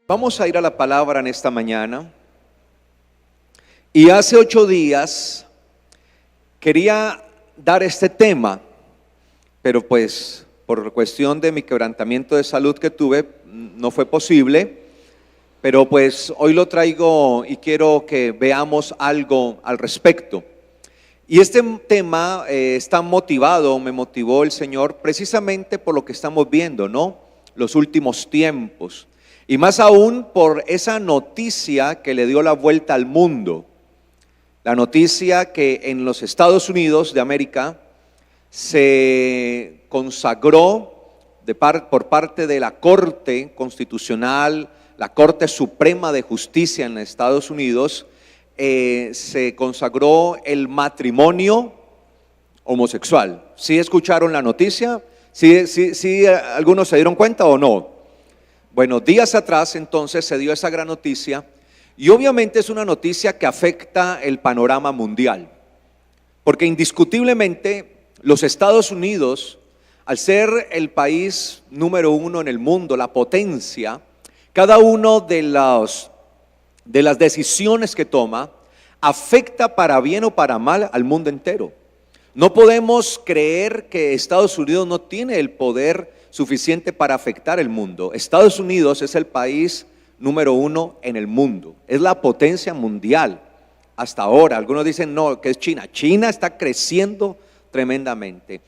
Vamos a ir a la palabra en esta mañana. Y hace 8 días quería dar este tema, pero pues por cuestión de mi quebrantamiento de salud que tuve, no fue posible. Pero pues hoy lo traigo y quiero que veamos algo al respecto. Y este tema está motivado, me motivó el Señor precisamente por lo que estamos viendo, ¿no? Los últimos tiempos. Y más aún por esa noticia que le dio la vuelta al mundo. La noticia que en los Estados Unidos de América se consagró por parte de la Corte Constitucional, la Corte Suprema de Justicia en Estados Unidos, se consagró el homosexual. ¿Sí escucharon la noticia? ¿Sí algunos se dieron cuenta o no? Bueno, días atrás entonces se dio esa gran noticia y obviamente es una noticia que afecta el panorama mundial, porque indiscutiblemente los Estados Unidos, al ser el país número 1 en el mundo, la potencia, cada uno de las decisiones que toma afecta para bien o para mal al mundo entero. No podemos creer que Estados Unidos no tiene el poder suficiente para afectar el mundo. Estados Unidos es el país número 1 en el mundo, es la potencia mundial hasta ahora. Algunos dicen no, que es China. China está creciendo tremendamente,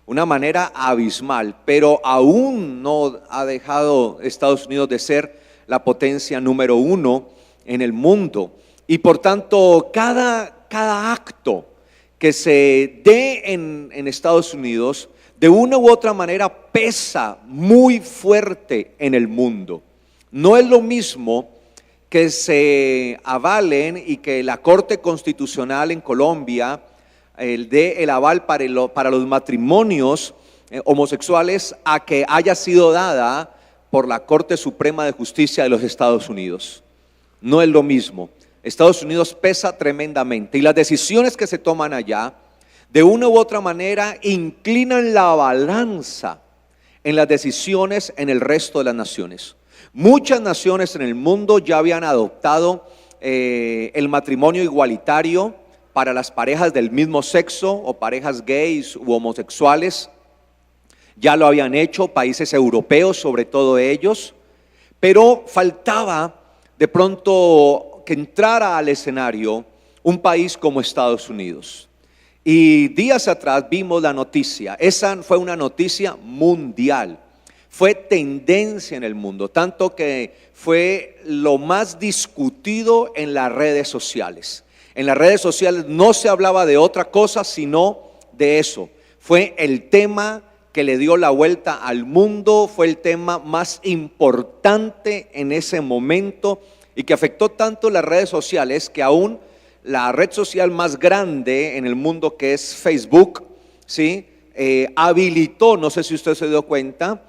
una manera abismal, pero aún no ha dejado Estados Unidos de ser la potencia número 1 en el mundo. Y por tanto, cada acto que se dé en Estados Unidos, de una u otra manera pesa muy fuerte en el mundo. No es lo mismo que se avalen y que la Corte Constitucional en Colombia dé el aval para los matrimonios homosexuales a que haya sido dada por la Corte Suprema de Justicia de los Estados Unidos. No es lo mismo. Estados Unidos pesa tremendamente y las decisiones que se toman allá, de una u otra manera, inclinan la balanza en las decisiones en el resto de las naciones. Muchas naciones en el mundo ya habían adoptado el matrimonio igualitario para las parejas del mismo sexo o parejas gays u homosexuales. Ya lo habían hecho países europeos, sobre todo ellos, pero faltaba de pronto que entrara al escenario un país como Estados Unidos. Y días atrás vimos la noticia. Esa fue una noticia mundial, fue tendencia en el mundo, tanto que fue lo más discutido en las redes sociales. En las redes sociales no se hablaba de otra cosa sino de eso. Fue el tema que le dio la vuelta al mundo, fue el tema más importante en ese momento y que afectó tanto las redes sociales que aún la red social más grande en el mundo, que es Facebook, ¿sí? Habilitó, no sé si usted se dio cuenta,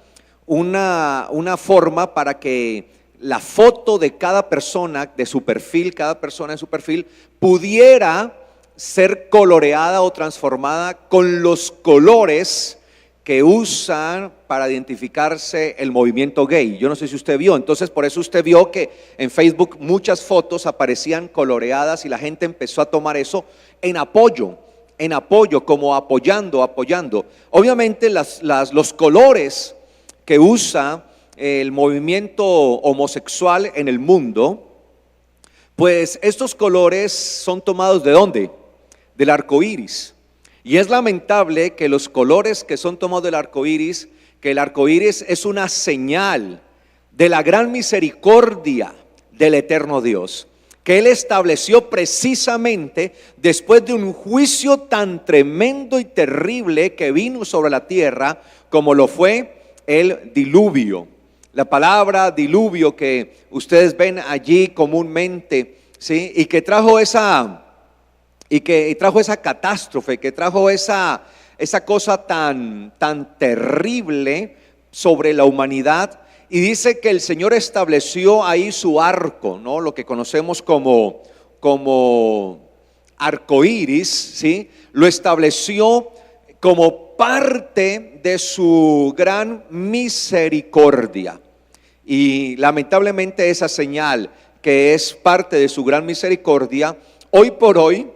una forma para que la foto de cada persona, de su perfil, cada persona en su perfil, pudiera ser coloreada o transformada con los colores que usan para identificarse el movimiento gay. Yo no sé si usted vio, entonces por eso usted vio que en Facebook muchas fotos aparecían coloreadas y la gente empezó a tomar eso en apoyo, como apoyando. Obviamente los colores que usa el movimiento homosexual en el mundo, pues estos colores son tomados ¿de dónde? Del arco iris. Y es lamentable que los colores que son tomados del arco iris, que el arco iris es una señal de la gran misericordia del eterno Dios, que Él estableció precisamente después de un juicio tan tremendo y terrible que vino sobre la tierra, como lo fue el diluvio. La palabra diluvio que ustedes ven allí comúnmente, ¿sí? Y que trajo esa catástrofe, que trajo esa cosa tan terrible sobre la humanidad. Y dice que el Señor estableció ahí su arco, ¿no? Lo que conocemos como arcoíris, ¿sí? Lo estableció como parte de su gran misericordia. Y lamentablemente esa señal, que es parte de su gran misericordia, hoy por hoy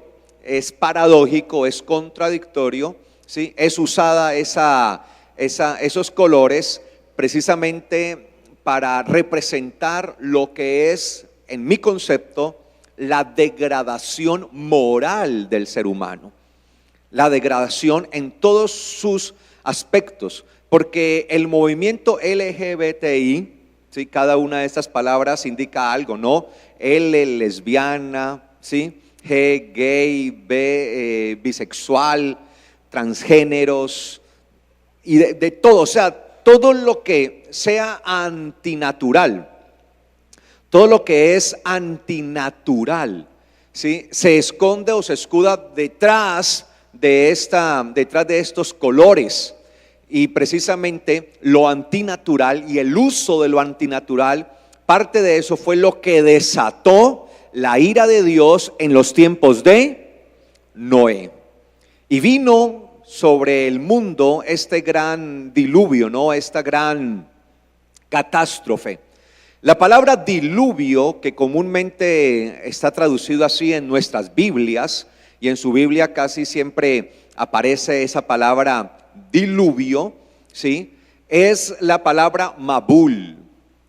es paradójico, es contradictorio, ¿sí? Es usada esos colores precisamente para representar lo que es, en mi concepto, la degradación moral del ser humano. La degradación en todos sus aspectos, porque el movimiento LGBTI, ¿sí? Cada una de estas palabras indica algo, ¿no? L, lesbiana, ¿sí? G, gay, B, bisexual, transgéneros, y de todo, o sea, todo lo que sea antinatural, todo lo que es antinatural, ¿sí? Se esconde o se escuda detrás de estos colores. Y precisamente lo antinatural y el uso de lo antinatural, parte de eso fue lo que desató la ira de Dios en los tiempos de Noé. Y vino sobre el mundo este gran diluvio, ¿no? Esta gran catástrofe. La palabra diluvio, que comúnmente está traducido así en nuestras Biblias, y en su Biblia casi siempre aparece esa palabra diluvio, ¿sí? Es la palabra Mabul.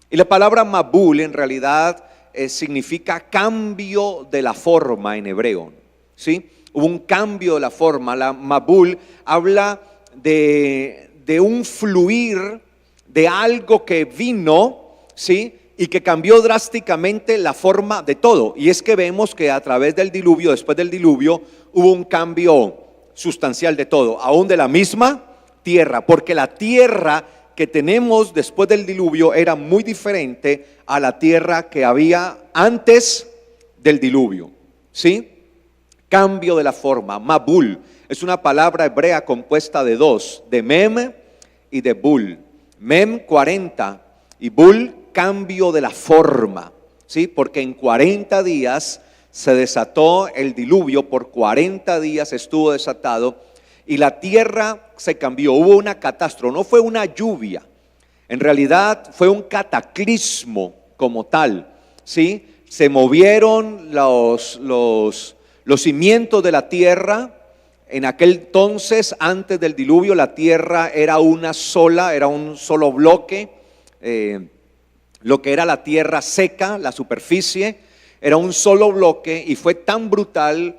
Y la palabra Mabul en realidad significa cambio de la forma en hebreo, ¿sí? Hubo un cambio de la forma. La Mabul habla de un fluir de algo que vino, ¿sí? Y que cambió drásticamente la forma de todo. Y es que vemos que a través del diluvio, después del diluvio, hubo un cambio sustancial de todo, aún de la misma tierra, porque la tierra que tenemos después del diluvio era muy diferente a la tierra que había antes del diluvio, ¿sí? Cambio de la forma. Mabul es una palabra hebrea compuesta de dos, de mem y de bul. Mem 40 y bul cambio de la forma, ¿sí? Porque en 40 días se desató el diluvio, por 40 días estuvo desatado y la tierra se cambió, hubo una catástrofe, no fue una lluvia, en realidad fue un cataclismo como tal, ¿sí? Se movieron los cimientos de la tierra. En aquel entonces, antes del diluvio, la tierra era un solo bloque, lo que era la tierra seca, la superficie, era un solo bloque y fue tan brutal,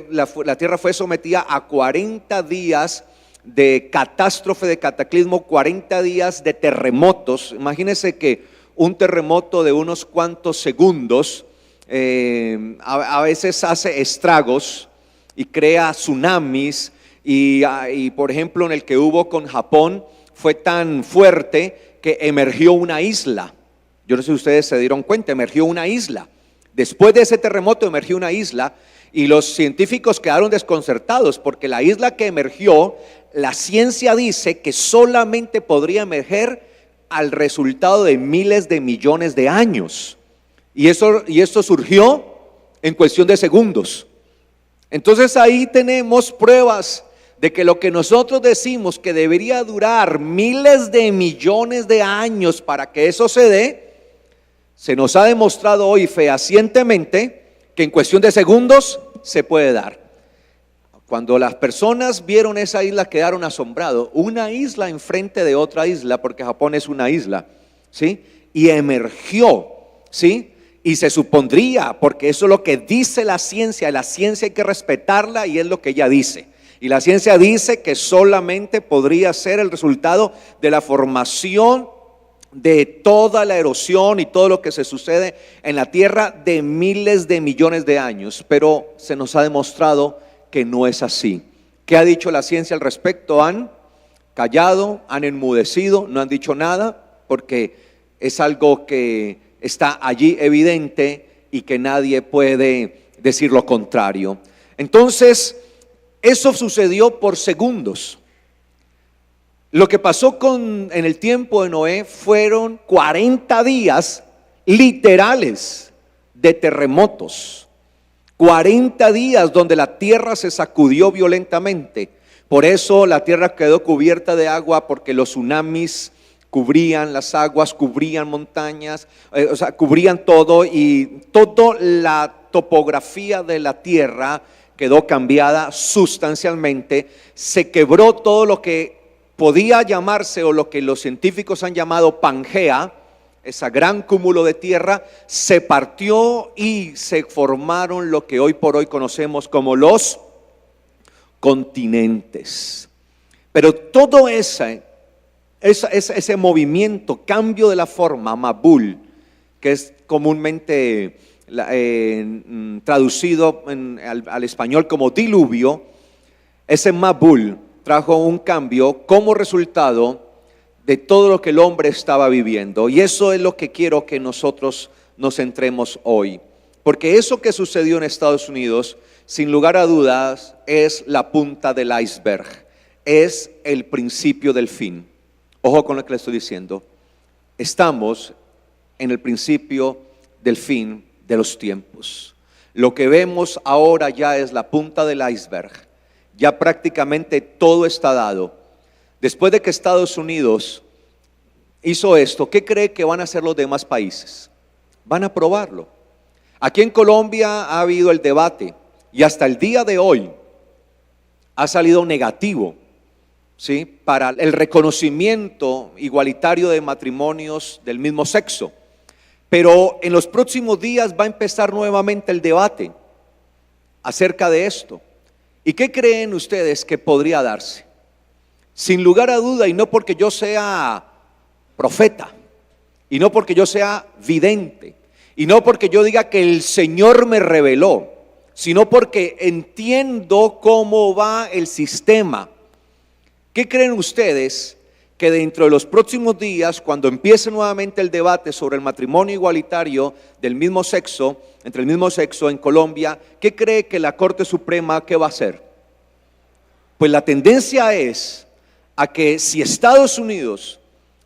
la tierra fue sometida a 40 días de catástrofe, de cataclismo, 40 días de terremotos. Imagínense que un terremoto de unos cuantos segundos a veces hace estragos y crea tsunamis y por ejemplo en el que hubo con Japón fue tan fuerte que emergió una isla. Yo no sé si ustedes se dieron cuenta, emergió una isla. Después de ese terremoto emergió una isla y los científicos quedaron desconcertados porque la isla que emergió, la ciencia dice que solamente podría emerger al resultado de miles de millones de años. Y esto surgió en cuestión de segundos. Entonces ahí tenemos pruebas de que lo que nosotros decimos que debería durar miles de millones de años para que eso se dé, se nos ha demostrado hoy fehacientemente que en cuestión de segundos se puede dar. Cuando las personas vieron esa isla quedaron asombrados, una isla enfrente de otra isla, porque Japón es una isla, ¿sí? Y emergió, ¿sí? Y se supondría, porque eso es lo que dice la ciencia hay que respetarla y es lo que ella dice. Y la ciencia dice que solamente podría ser el resultado de la formación de toda la erosión y todo lo que se sucede en la tierra de miles de millones de años, pero se nos ha demostrado que no es así. ¿Qué ha dicho la ciencia al respecto? Han callado, han enmudecido, no han dicho nada, porque es algo que está allí evidente y que nadie puede decir lo contrario. Entonces, eso sucedió por segundos. Lo que pasó en el tiempo de Noé fueron 40 días literales de terremotos, 40 días donde la tierra se sacudió violentamente. Por eso la tierra quedó cubierta de agua, porque los tsunamis cubrían las aguas, cubrían montañas, cubrían todo, y toda la topografía de la tierra quedó cambiada sustancialmente. Se quebró todo lo que podía llamarse, o lo que los científicos han llamado Pangea, ese gran cúmulo de tierra, se partió y se formaron lo que hoy por hoy conocemos como los continentes. Pero todo ese movimiento, cambio de la forma, Mabul, que es comúnmente traducido al español como diluvio, ese Mabul trajo un cambio como resultado de todo lo que el hombre estaba viviendo. Y eso es lo que quiero que nosotros nos centremos hoy, porque eso que sucedió en Estados Unidos, sin lugar a dudas, es la punta del iceberg, es el principio del fin. Ojo con lo que le estoy diciendo. Estamos en el principio del fin de los tiempos. Lo que vemos ahora ya es la punta del iceberg. Ya prácticamente todo está dado. Después de que Estados Unidos hizo esto, ¿qué cree que van a hacer los demás países? Van a aprobarlo. Aquí en Colombia ha habido el debate y hasta el día de hoy ha salido negativo, ¿sí?, para el reconocimiento igualitario de matrimonios del mismo sexo. Pero en los próximos días va a empezar nuevamente el debate acerca de esto. ¿Y qué creen ustedes que podría darse? Sin lugar a duda, y no porque yo sea profeta, y no porque yo sea vidente, y no porque yo diga que el Señor me reveló, sino porque entiendo cómo va el sistema. ¿Qué creen ustedes que dentro de los próximos días, cuando empiece nuevamente el debate sobre el matrimonio igualitario del mismo sexo, entre el mismo sexo en Colombia, qué cree que la Corte Suprema qué va a hacer? Pues la tendencia es a que si Estados Unidos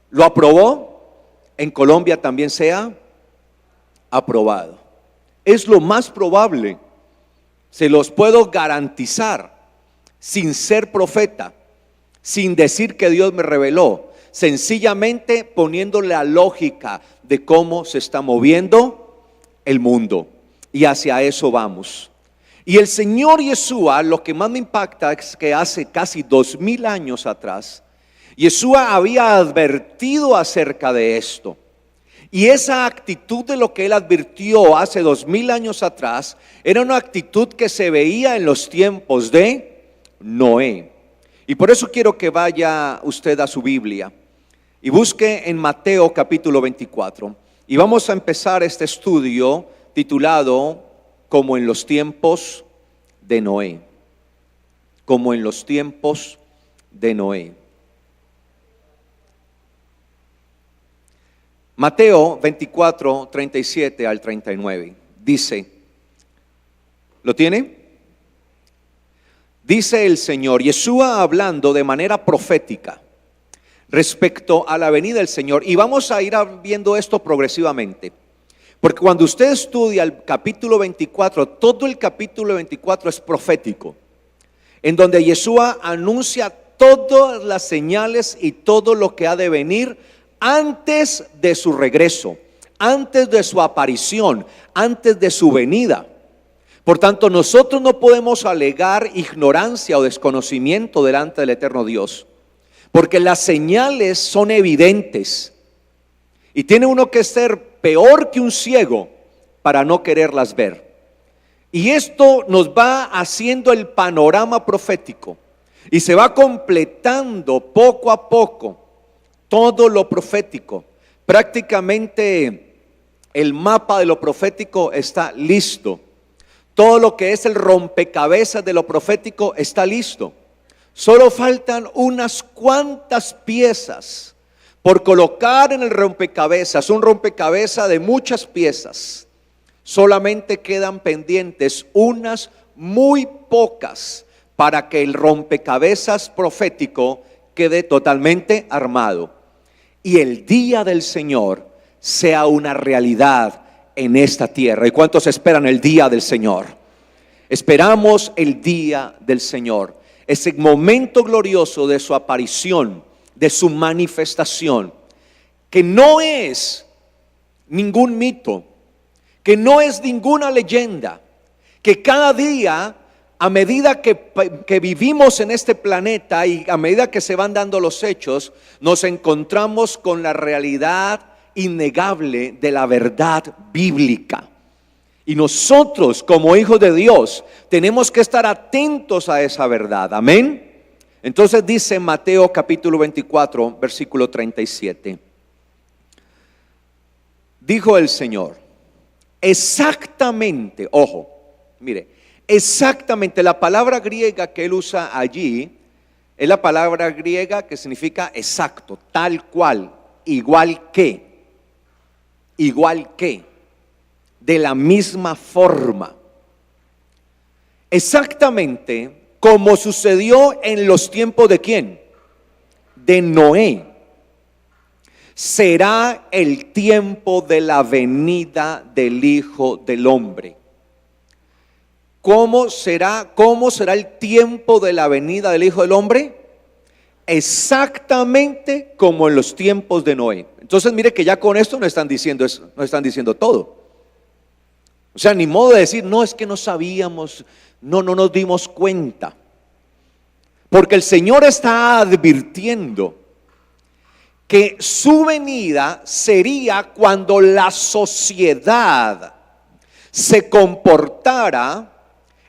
lo aprobó, en Colombia también sea aprobado. Es lo más probable, se los puedo garantizar, sin ser profeta, sin decir que Dios me reveló, sencillamente poniendo la lógica de cómo se está moviendo el mundo, y hacia eso vamos. Y el Señor Yeshua, lo que más me impacta es que hace casi 2000 años atrás, Yeshua había advertido acerca de esto. Y esa actitud de lo que Él advirtió hace 2000 años atrás, era una actitud que se veía en los tiempos de Noé. Y por eso quiero que vaya usted a su Biblia y busque en Mateo capítulo 24. Y vamos a empezar este estudio titulado Como en los tiempos de Noé. Como en los tiempos de Noé. Mateo 24, 37 al 39. Dice, ¿lo tiene? Dice el Señor, Yeshua hablando de manera profética respecto a la venida del Señor. Y vamos a ir viendo esto progresivamente. Porque cuando usted estudia el capítulo 24, todo el capítulo 24 es profético, en donde Yeshua anuncia todas las señales y todo lo que ha de venir antes de su regreso, antes de su aparición, antes de su venida. Por tanto, nosotros no podemos alegar ignorancia o desconocimiento delante del eterno Dios, porque las señales son evidentes y tiene uno que ser peor que un ciego para no quererlas ver. Y esto nos va haciendo el panorama profético y se va completando poco a poco todo lo profético. Prácticamente el mapa de lo profético está listo. Todo lo que es el rompecabezas de lo profético está listo. Solo faltan unas cuantas piezas por colocar en el rompecabezas, un rompecabezas de muchas piezas. Solamente quedan pendientes unas muy pocas para que el rompecabezas profético quede totalmente armado y el día del Señor sea una realidad en esta tierra. ¿Y cuántos esperan el día del Señor? Esperamos el día del Señor, ese momento glorioso de su aparición, de su manifestación. que no es ningún mito, que no es ninguna leyenda, que cada día, a medida que vivimos en este planeta y a medida que se van dando los hechos, nos encontramos con la realidad innegable de la verdad bíblica. Y nosotros, como hijos de Dios, tenemos que estar atentos a esa verdad. Amén. Entonces dice Mateo capítulo 24, versículo 37. Dijo el Señor, exactamente, ojo, mire, exactamente la palabra griega que él usa allí es la palabra griega que significa exacto, tal cual, igual que, de la misma forma. Exactamente como sucedió en los tiempos de ¿quién? De Noé. Será el tiempo de la venida del Hijo del Hombre. ¿Cómo será el tiempo de la venida del Hijo del Hombre? Exactamente como en los tiempos de Noé. Entonces mire que ya con esto no están diciendo eso, no están diciendo todo. O sea, ni modo de decir, no, es que no sabíamos, no nos dimos cuenta. Porque el Señor está advirtiendo que su venida sería cuando la sociedad se comportara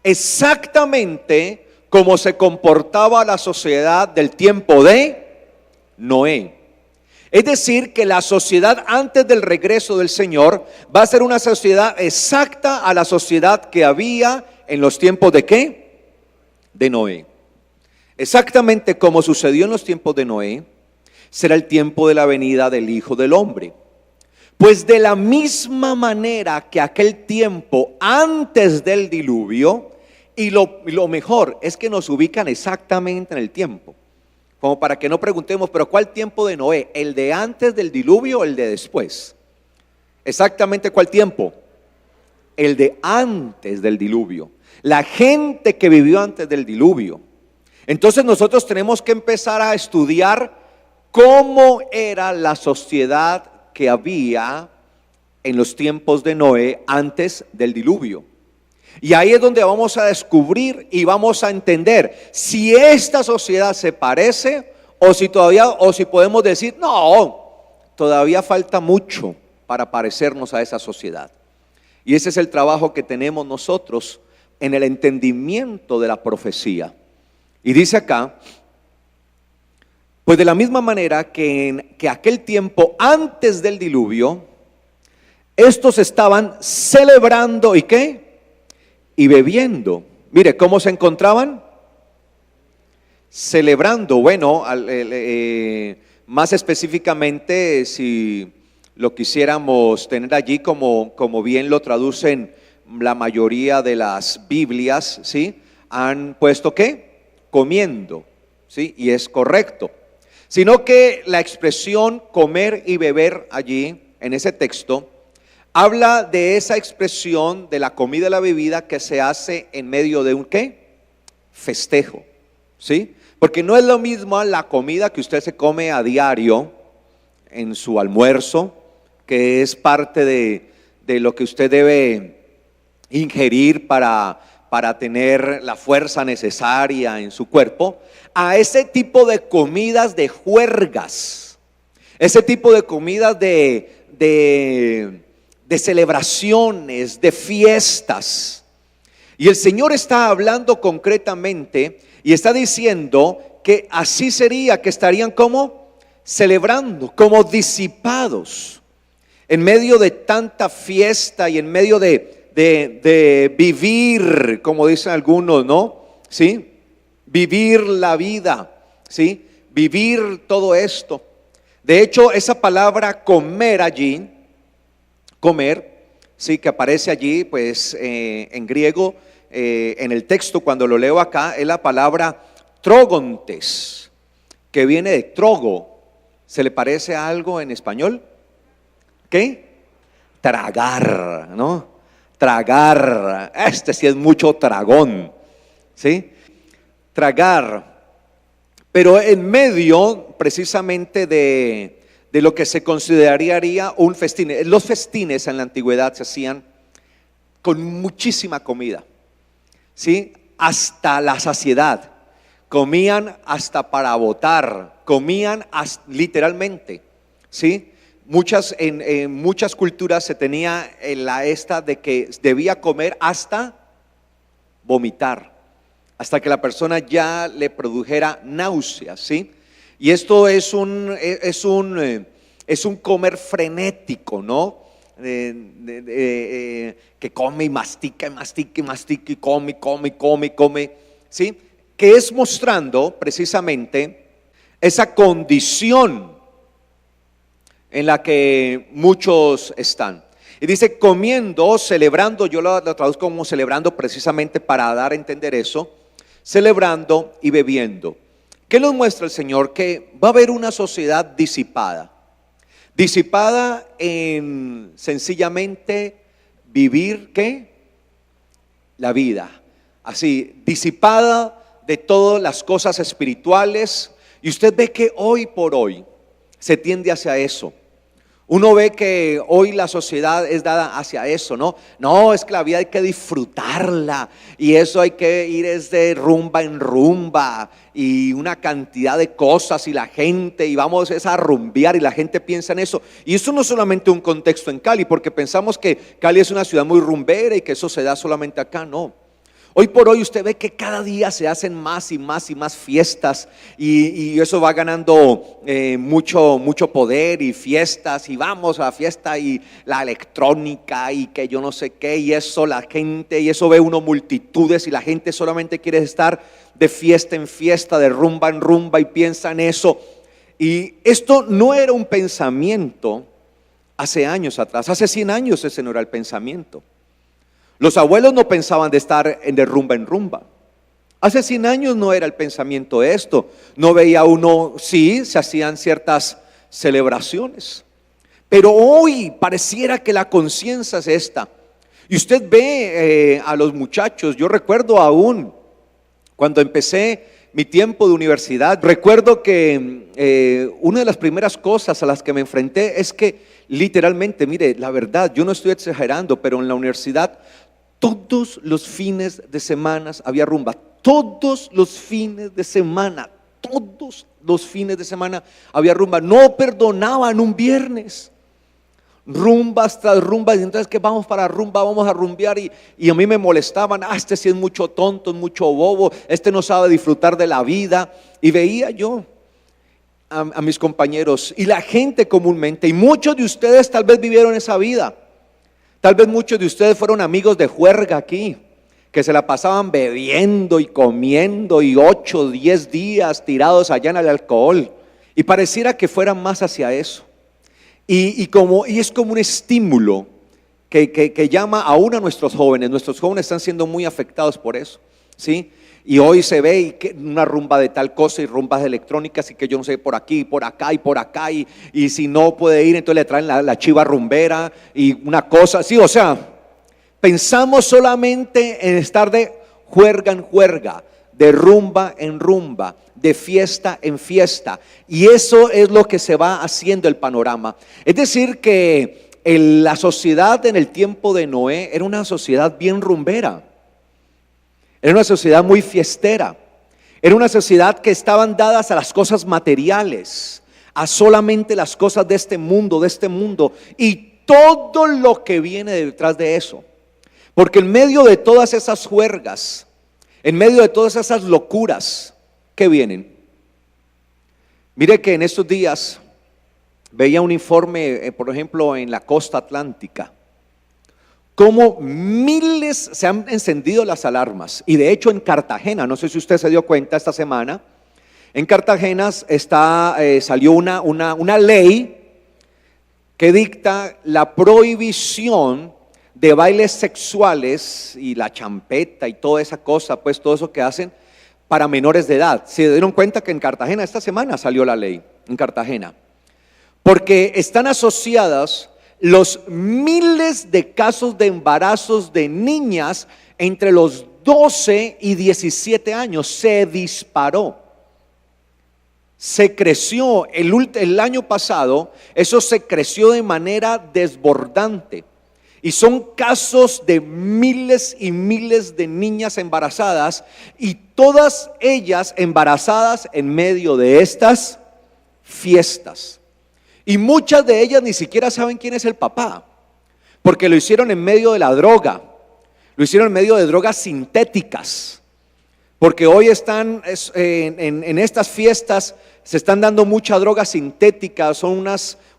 exactamente como se comportaba la sociedad del tiempo de Noé. Es decir, que la sociedad antes del regreso del Señor va a ser una sociedad exacta a la sociedad que había en los tiempos de ¿qué? De Noé. Exactamente como sucedió en los tiempos de Noé, será el tiempo de la venida del Hijo del Hombre. Pues de la misma manera que aquel tiempo antes del diluvio, y lo mejor es que nos ubican exactamente en el tiempo, como para que no preguntemos, pero ¿cuál tiempo de Noé? ¿El de antes del diluvio o el de después? Exactamente ¿cuál tiempo? El de antes del diluvio. La gente que vivió antes del diluvio. Entonces nosotros tenemos que empezar a estudiar cómo era la sociedad que había en los tiempos de Noé antes del diluvio. Y ahí es donde vamos a descubrir y vamos a entender si esta sociedad se parece o si podemos decir, no, todavía falta mucho para parecernos a esa sociedad. Y ese es el trabajo que tenemos nosotros en el entendimiento de la profecía. Y dice acá, pues de la misma manera que aquel tiempo antes del diluvio, estos estaban celebrando ¿y qué? Y bebiendo. Mire, ¿cómo se encontraban? Celebrando. Bueno, más específicamente, si lo quisiéramos tener allí como bien lo traducen la mayoría de las Biblias, ¿sí? Han puesto ¿qué? Comiendo, ¿sí? Y es correcto. Sino que la expresión comer y beber allí, en ese texto, habla de esa expresión de la comida y la bebida que se hace en medio de un ¿qué? Festejo, ¿sí? Porque no es lo mismo la comida que usted se come a diario en su almuerzo, que es parte de lo que usted debe ingerir para tener la fuerza necesaria en su cuerpo, a ese tipo de comidas de juergas, ese tipo de comidas de celebraciones, de fiestas. Y el Señor está hablando concretamente y está diciendo que así sería, que estarían como celebrando, como disipados, en medio de tanta fiesta y en medio de vivir, como dicen algunos, ¿no? ¿Sí? Vivir la vida, ¿sí? Vivir todo esto. De hecho, esa palabra comer allí, comer, sí, que aparece allí, pues en griego, en el texto cuando lo leo acá, es la palabra trogontes, que viene de trogo. ¿Se le parece a algo en español? ¿Qué? Tragar, ¿no? Tragar, este sí es mucho tragón, ¿sí? Tragar, pero en medio precisamente de de lo que se consideraría un festín. Los festines en la antigüedad se hacían con muchísima comida, ¿sí? Hasta la saciedad. Comían hasta para botar, comían literalmente, ¿sí? En muchas culturas se tenía la esta de que debía comer hasta vomitar, hasta que la persona ya le produjera náuseas, ¿sí? Y esto es un comer frenético, ¿no? Que come y mastica y mastica y mastica y come, ¿sí? Que es mostrando precisamente esa condición en la que muchos están. Y dice comiendo, celebrando, yo lo traduzco como celebrando precisamente para dar a entender eso, celebrando y bebiendo. ¿Qué nos muestra el Señor? Que va a haber una sociedad disipada. Disipada en sencillamente vivir, ¿qué? La vida. Así, disipada de todas las cosas espirituales. Y usted ve que hoy por hoy se tiende hacia eso. Uno ve que hoy la sociedad es dada hacia eso, ¿no? No, es que la vida hay que disfrutarla y eso hay que ir es de rumba en rumba y una cantidad de cosas y la gente y vamos es a rumbear y la gente piensa en eso. Y eso no es solamente un contexto en Cali, porque pensamos que Cali es una ciudad muy rumbera y que eso se da solamente acá, no. Hoy por hoy usted ve que cada día se hacen más y más y más fiestas y eso va ganando mucho poder y fiestas y vamos a la fiesta y la electrónica y que yo no sé qué y eso la gente y eso ve uno multitudes y la gente solamente quiere estar de fiesta en fiesta, de rumba en rumba y piensa en eso. Y esto no era un pensamiento hace años atrás, hace 100 años ese no era el pensamiento. Los abuelos no pensaban de estar de rumba en rumba. Hace 100 años no era el pensamiento esto. No veía uno, sí, se hacían ciertas celebraciones. Pero hoy pareciera que la conciencia es esta. Y usted ve a los muchachos, yo recuerdo aún cuando empecé mi tiempo de universidad, recuerdo que una de las primeras cosas a las que me enfrenté es que literalmente, mire, la verdad, yo no estoy exagerando, pero en la universidad todos los fines de semana había rumba, todos los fines de semana había rumba, no perdonaban un viernes, rumbas tras rumbas, y entonces que vamos para rumba, vamos a rumbear y a mí me molestaban, este sí es mucho tonto, es mucho bobo, este no sabe disfrutar de la vida, y veía yo a mis compañeros y la gente comúnmente, y muchos de ustedes tal vez vivieron esa vida. Tal vez muchos de ustedes fueron amigos de juerga aquí, que se la pasaban bebiendo y comiendo y 8 o 10 días tirados allá en el alcohol. Y pareciera que fueran más hacia eso. Y es como un estímulo que llama aún a nuestros jóvenes. Nuestros jóvenes están siendo muy afectados por eso, ¿sí? Y hoy se ve una rumba de tal cosa y rumbas electrónicas y que yo no sé por aquí, por acá y por acá y si no puede ir entonces le traen la chiva rumbera y una cosa así, o sea, pensamos solamente en estar de juerga en juerga, de rumba en rumba, de fiesta en fiesta, y eso es lo que se va haciendo el panorama. Es decir que la sociedad en el tiempo de Noé era una sociedad bien rumbera. Era una sociedad muy fiestera. Era una sociedad que estaban dadas a las cosas materiales, a solamente las cosas de este mundo y todo lo que viene detrás de eso. Porque en medio de todas esas juergas, en medio de todas esas locuras que vienen, mire que en estos días veía un informe, por ejemplo, en la costa atlántica, como miles se han encendido las alarmas. Y de hecho en Cartagena, no sé si usted se dio cuenta esta semana, en Cartagena salió una ley que dicta la prohibición de bailes sexuales y la champeta y toda esa cosa, pues todo eso que hacen para menores de edad. Se dieron cuenta que en Cartagena esta semana salió la ley, en Cartagena, porque están asociadas los miles de casos de embarazos de niñas entre los 12 y 17 años. Se disparó se creció el año pasado, eso se creció de manera desbordante. Y son casos de miles y miles de niñas embarazadas, y todas ellas embarazadas en medio de estas fiestas. Y muchas de ellas ni siquiera saben quién es el papá, porque lo hicieron en medio de la droga, lo hicieron en medio de drogas sintéticas. Porque hoy están en estas fiestas, se están dando mucha droga sintética, son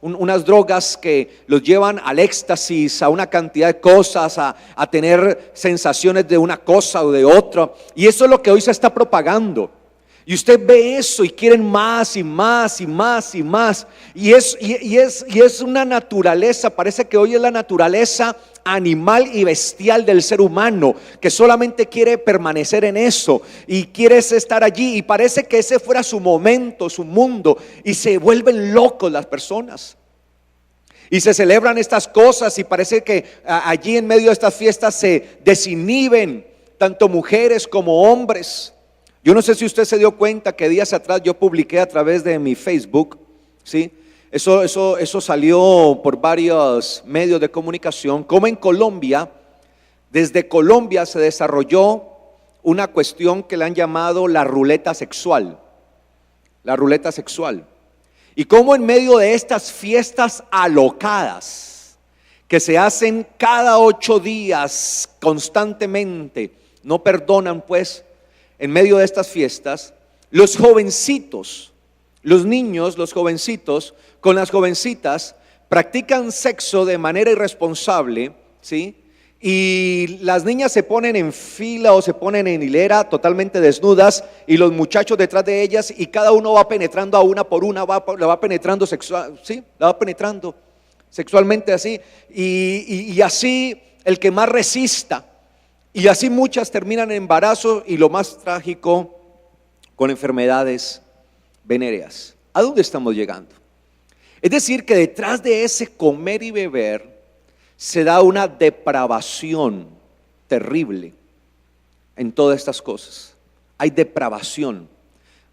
unas drogas que los llevan al éxtasis, a una cantidad de cosas, a tener sensaciones de una cosa o de otra. Y eso es lo que hoy se está propagando. Y usted ve eso y quieren más y más y más y más. Y es una naturaleza, parece que hoy es la naturaleza animal y bestial del ser humano, que solamente quiere permanecer en eso y quiere estar allí, y parece que ese fuera su momento, su mundo, y se vuelven locos las personas. Y se celebran estas cosas y parece que allí en medio de estas fiestas se desinhiben tanto mujeres como hombres. Yo no sé si usted se dio cuenta que días atrás yo publiqué a través de mi Facebook, ¿sí? Eso salió por varios medios de comunicación, como en Colombia, desde Colombia se desarrolló una cuestión que le han llamado la ruleta sexual. La ruleta sexual. Y cómo en medio de estas fiestas alocadas, que se hacen cada 8 días constantemente, no perdonan pues, en medio de estas fiestas, los jovencitos, los niños, los jovencitos, con las jovencitas, practican sexo de manera irresponsable, ¿sí? Y las niñas se ponen en fila o se ponen en hilera totalmente desnudas, y los muchachos detrás de ellas, y cada uno va penetrando a una por una, la va penetrando sexual, ¿sí? La va penetrando sexualmente así, y así el que más resista. Y así muchas terminan en embarazo, y lo más trágico, con enfermedades venéreas. ¿A dónde estamos llegando? Es decir, que detrás de ese comer y beber se da una depravación terrible en todas estas cosas. Hay depravación,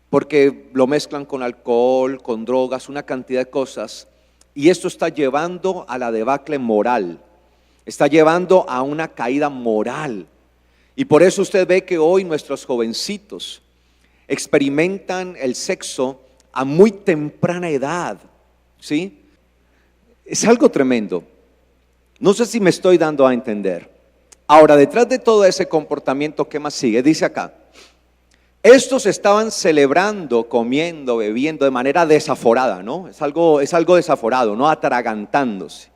porque lo mezclan con alcohol, con drogas, una cantidad de cosas, y esto está llevando a la debacle moral, está llevando a una caída moral. Y por eso usted ve que hoy nuestros jovencitos experimentan el sexo a muy temprana edad, ¿sí? Es algo tremendo. No sé si me estoy dando a entender. Ahora, detrás de todo ese comportamiento, ¿qué más sigue? Dice acá: estos estaban celebrando, comiendo, bebiendo de manera desaforada, ¿no? Es algo desaforado, no atragantándose,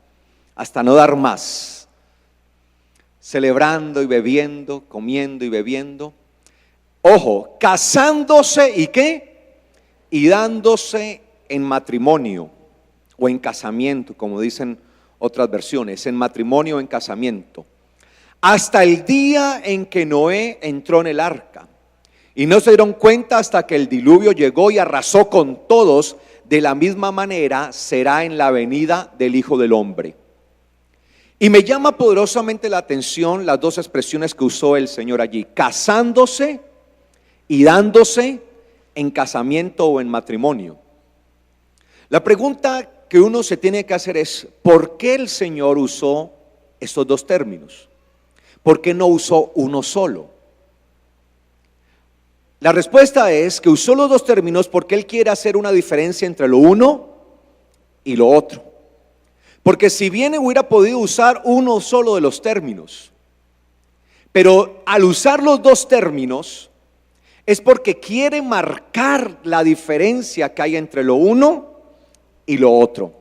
hasta no dar más. Celebrando y bebiendo, comiendo y bebiendo. Ojo, casándose y ¿qué? Y dándose en matrimonio o en casamiento, como dicen otras versiones, en matrimonio o en casamiento, hasta el día en que Noé entró en el arca. Y no se dieron cuenta hasta que el diluvio llegó y arrasó con todos. De la misma manera será en la venida del Hijo del Hombre. Y me llama poderosamente la atención las dos expresiones que usó el Señor allí: casándose y dándose en casamiento o en matrimonio. La pregunta que uno se tiene que hacer es: ¿por qué el Señor usó estos dos términos? ¿Por qué no usó uno solo? La respuesta es que usó los dos términos porque Él quiere hacer una diferencia entre lo uno y lo otro. Porque si bien hubiera podido usar uno solo de los términos, pero al usar los dos términos es porque quiere marcar la diferencia que hay entre lo uno y lo otro.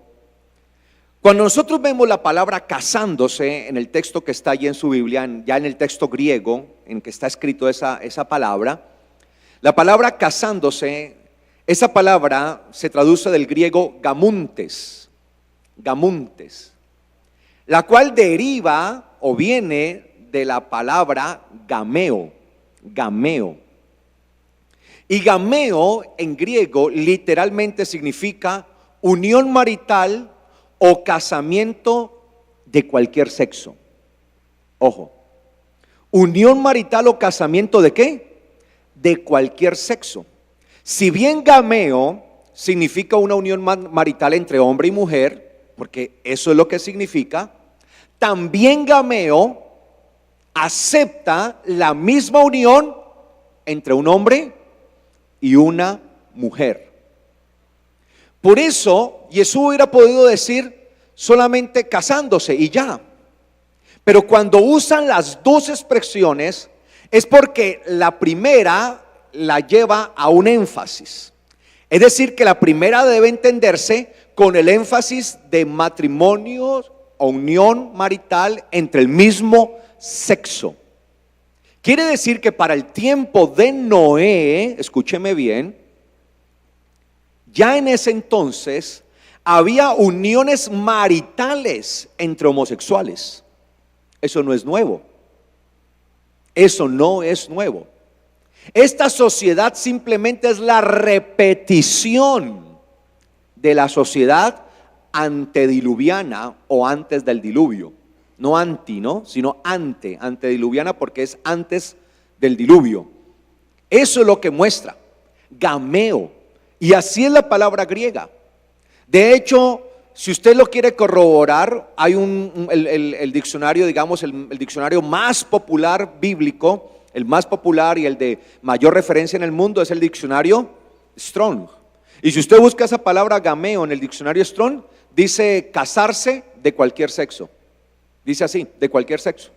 Cuando nosotros vemos la palabra casándose en el texto que está allí en su Biblia, ya en el texto griego en que está escrito esa palabra, la palabra casándose, esa palabra se traduce del griego gamuntes, la cual deriva o viene de la palabra gameo. Y gameo en griego literalmente significa unión marital o casamiento de cualquier sexo. Ojo, unión marital o casamiento ¿de qué? De cualquier sexo. Si bien gameo significa una unión marital entre hombre y mujer, porque eso es lo que significa, también gameo acepta la misma unión entre un hombre y una mujer. Por eso Jesús hubiera podido decir solamente casándose y ya. Pero cuando usan las dos expresiones es porque la primera la lleva a un énfasis. Es decir, que la primera debe entenderse con el énfasis de matrimonio o unión marital entre el mismo sexo. Quiere decir que para el tiempo de Noé, escúcheme bien, ya en ese entonces había uniones maritales entre homosexuales. Eso no es nuevo. Eso no es nuevo. Esta sociedad simplemente es la repetición de la sociedad antediluviana o antes del diluvio. No anti, ¿no? Sino antediluviana, porque es antes del diluvio. Eso es lo que muestra gameo. Y así es la palabra griega. De hecho, si usted lo quiere corroborar, hay el diccionario, digamos, el diccionario más popular bíblico, el más popular y el de mayor referencia en el mundo es el diccionario Strong. Y si usted busca esa palabra gameo en el diccionario Strong, dice casarse de cualquier sexo. Dice así, de cualquier sexo.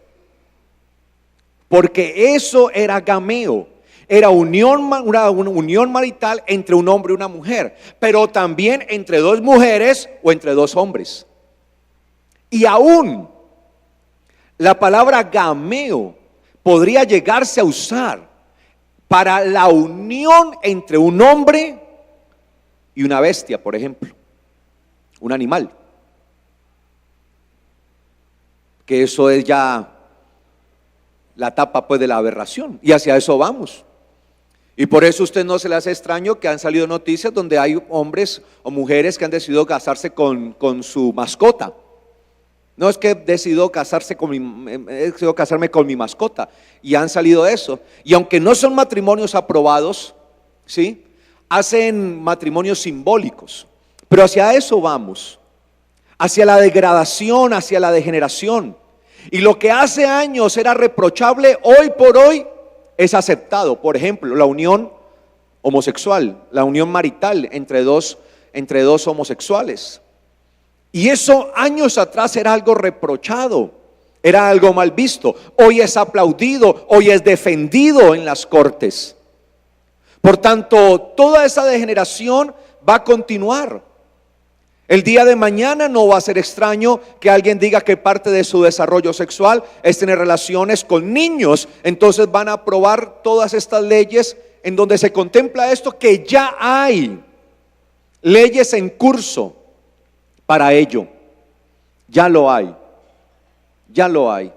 Porque eso era gameo. Era una unión marital entre un hombre y una mujer, pero también entre dos mujeres o entre dos hombres. Y aún la palabra gameo podría llegarse a usar para la unión entre un hombre y una bestia, por ejemplo, un animal. Que eso es ya la etapa pues de la aberración, y hacia eso vamos. Y por eso a usted no se le hace extraño que han salido noticias donde hay hombres o mujeres que han decidido casarse con su mascota. No es que he decidido casarme con mi mascota, y han salido eso. Y aunque no son matrimonios aprobados, ¿sí?, hacen matrimonios simbólicos. Pero hacia eso vamos, hacia la degradación, hacia la degeneración. Y lo que hace años era reprochable, hoy por hoy es aceptado. Por ejemplo, la unión homosexual, la unión marital entre dos homosexuales. Y eso años atrás era algo reprochado, era algo mal visto. Hoy es aplaudido, hoy es defendido en las cortes. Por tanto, toda esa degeneración va a continuar. El día de mañana no va a ser extraño que alguien diga que parte de su desarrollo sexual es tener relaciones con niños. Entonces van a aprobar todas estas leyes en donde se contempla esto, que ya hay leyes en curso para ello. Ya lo hay. Ya lo hay.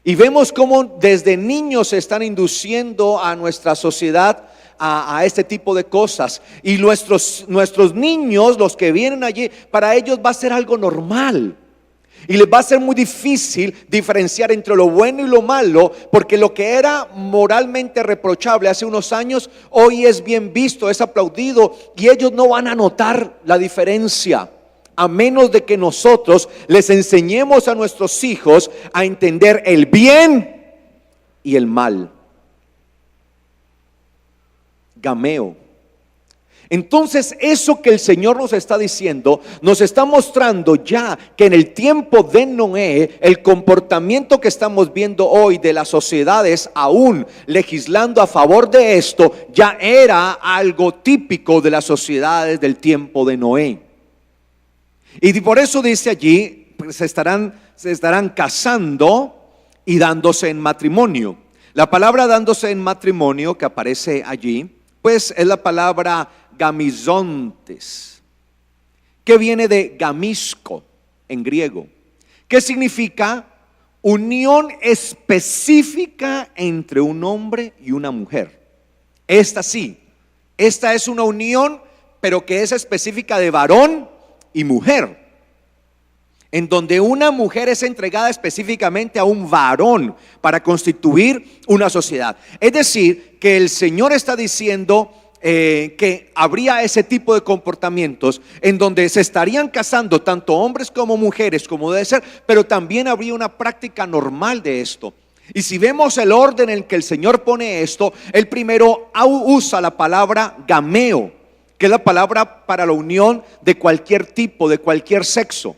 Y vemos cómo desde niños se están induciendo a nuestra sociedad a este tipo de cosas. Y nuestros niños, los que vienen allí, para ellos va a ser algo normal. Y les va a ser muy difícil diferenciar entre lo bueno y lo malo, porque lo que era moralmente reprochable hace unos años, hoy es bien visto, es aplaudido, y ellos no van a notar la diferencia, a menos de que nosotros les enseñemos a nuestros hijos a entender el bien y el mal. Gameo. Entonces, eso que el Señor nos está diciendo, nos está mostrando ya que en el tiempo de Noé, el comportamiento que estamos viendo hoy de las sociedades aún legislando a favor de esto, ya era algo típico de las sociedades del tiempo de Noé. Y por eso dice allí, pues, se estarán casando y dándose en matrimonio. La palabra dándose en matrimonio que aparece allí, pues es la palabra gamizontes, que viene de gamisco en griego, que significa unión específica entre un hombre y una mujer. Esta es una unión, pero que es específica de varón y mujer. en donde una mujer es entregada específicamente a un varón para constituir una sociedad. Es decir, que el Señor está diciendo que habría ese tipo de comportamientos en donde se estarían casando tanto hombres como mujeres, como debe ser, pero también habría una práctica normal de esto. Y si vemos el orden en el que el Señor pone esto, el primero usa la palabra gameo, que es la palabra para la unión de cualquier tipo, de cualquier sexo.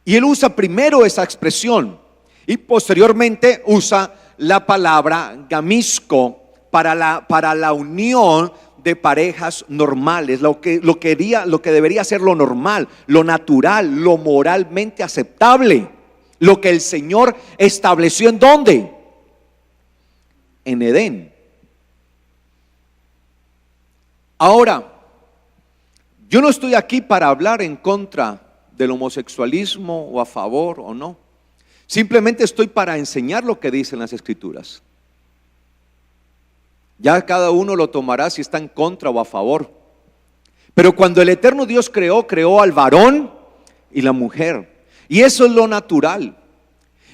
Y él usa primero esa expresión y posteriormente usa la palabra gamisco para la unión de parejas normales, lo que debería ser lo normal, lo natural, lo moralmente aceptable, lo que el Señor estableció. ¿En dónde? En Edén. Ahora, yo no estoy aquí para hablar en contra del homosexualismo o a favor o no. Simplemente estoy para enseñar lo que dicen las Escrituras. Ya cada uno lo tomará si está en contra o a favor. Pero cuando el eterno Dios creó al varón y la mujer. Y eso es lo natural.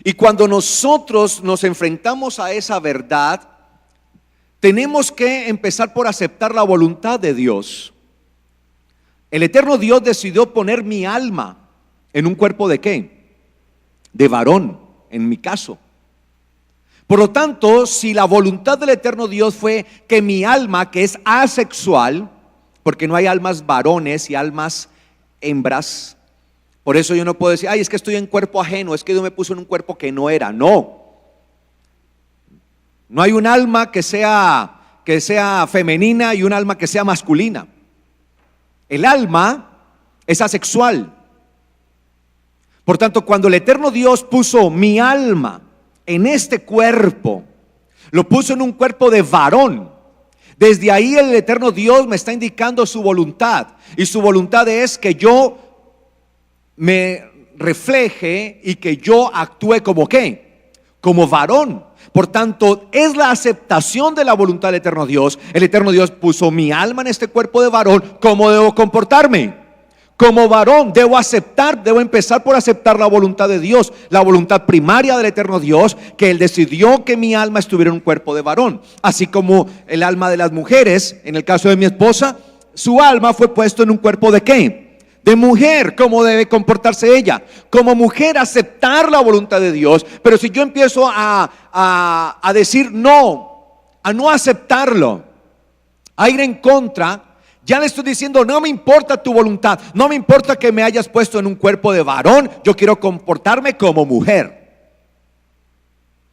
Y cuando nosotros nos enfrentamos a esa verdad, tenemos que empezar por aceptar la voluntad de Dios. El eterno Dios decidió poner mi alma en un cuerpo ¿de qué? De varón, en mi caso. Por lo tanto, si la voluntad del eterno Dios fue que mi alma, que es asexual, porque no hay almas varones y almas hembras, por eso yo no puedo decir, ay, es que estoy en cuerpo ajeno, es que Dios me puso en un cuerpo que no era. No hay un alma que sea femenina y un alma que sea masculina. El alma es asexual. Por tanto, cuando el eterno Dios puso mi alma en este cuerpo, lo puso en un cuerpo de varón. Desde ahí el eterno Dios me está indicando su voluntad. Y su voluntad es que yo me refleje y que yo actúe como ¿qué? Como varón. Por tanto, es la aceptación de la voluntad del eterno Dios. El eterno Dios puso mi alma en este cuerpo de varón. ¿Cómo debo comportarme? Como varón debo empezar por aceptar la voluntad de Dios, la voluntad primaria del eterno Dios, que Él decidió que mi alma estuviera en un cuerpo de varón. Así como el alma de las mujeres, en el caso de mi esposa, su alma fue puesto en un cuerpo ¿de qué? De mujer. ¿Cómo debe comportarse ella? Como mujer, aceptar la voluntad de Dios. Pero si yo empiezo a decir no, a no aceptarlo, a ir en contra, ya le estoy diciendo, no me importa tu voluntad, no me importa que me hayas puesto en un cuerpo de varón, yo quiero comportarme como mujer.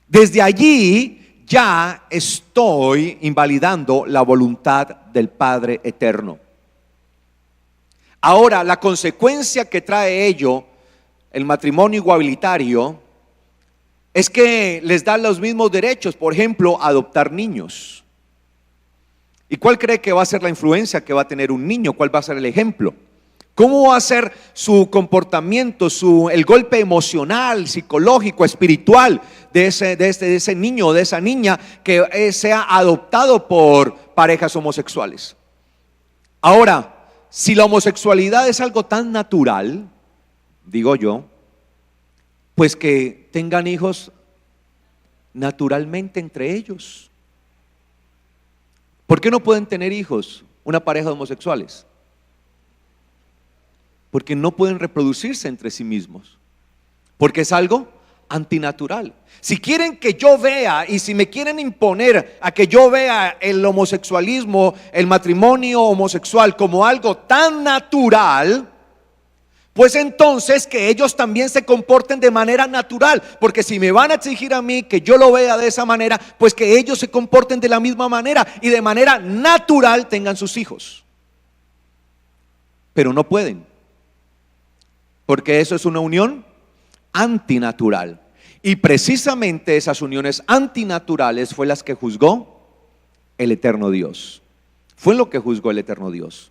Desde allí ya estoy invalidando la voluntad del Padre eterno. Ahora, la consecuencia que trae ello, el matrimonio igualitario, es que les da los mismos derechos, por ejemplo, adoptar niños. ¿Y cuál cree que va a ser la influencia que va a tener un niño? ¿Cuál va a ser el ejemplo? ¿Cómo va a ser su comportamiento, el golpe emocional, psicológico, espiritual de ese niño o de esa niña que sea adoptado por parejas homosexuales? Ahora, si la homosexualidad es algo tan natural, digo yo, pues que tengan hijos naturalmente entre ellos. ¿Por qué no pueden tener hijos una pareja de homosexuales? Porque no pueden reproducirse entre sí mismos. Porque es algo antinatural. Si quieren que yo vea y si me quieren imponer a que yo vea el homosexualismo, el matrimonio homosexual como algo tan natural, pues entonces que ellos también se comporten de manera natural. Porque si me van a exigir a mí que yo lo vea de esa manera, pues que ellos se comporten de la misma manera y de manera natural tengan sus hijos. Pero no pueden, porque eso es una unión antinatural. Y precisamente esas uniones antinaturales fue las que juzgó el eterno Dios. Fue lo que juzgó el eterno Dios.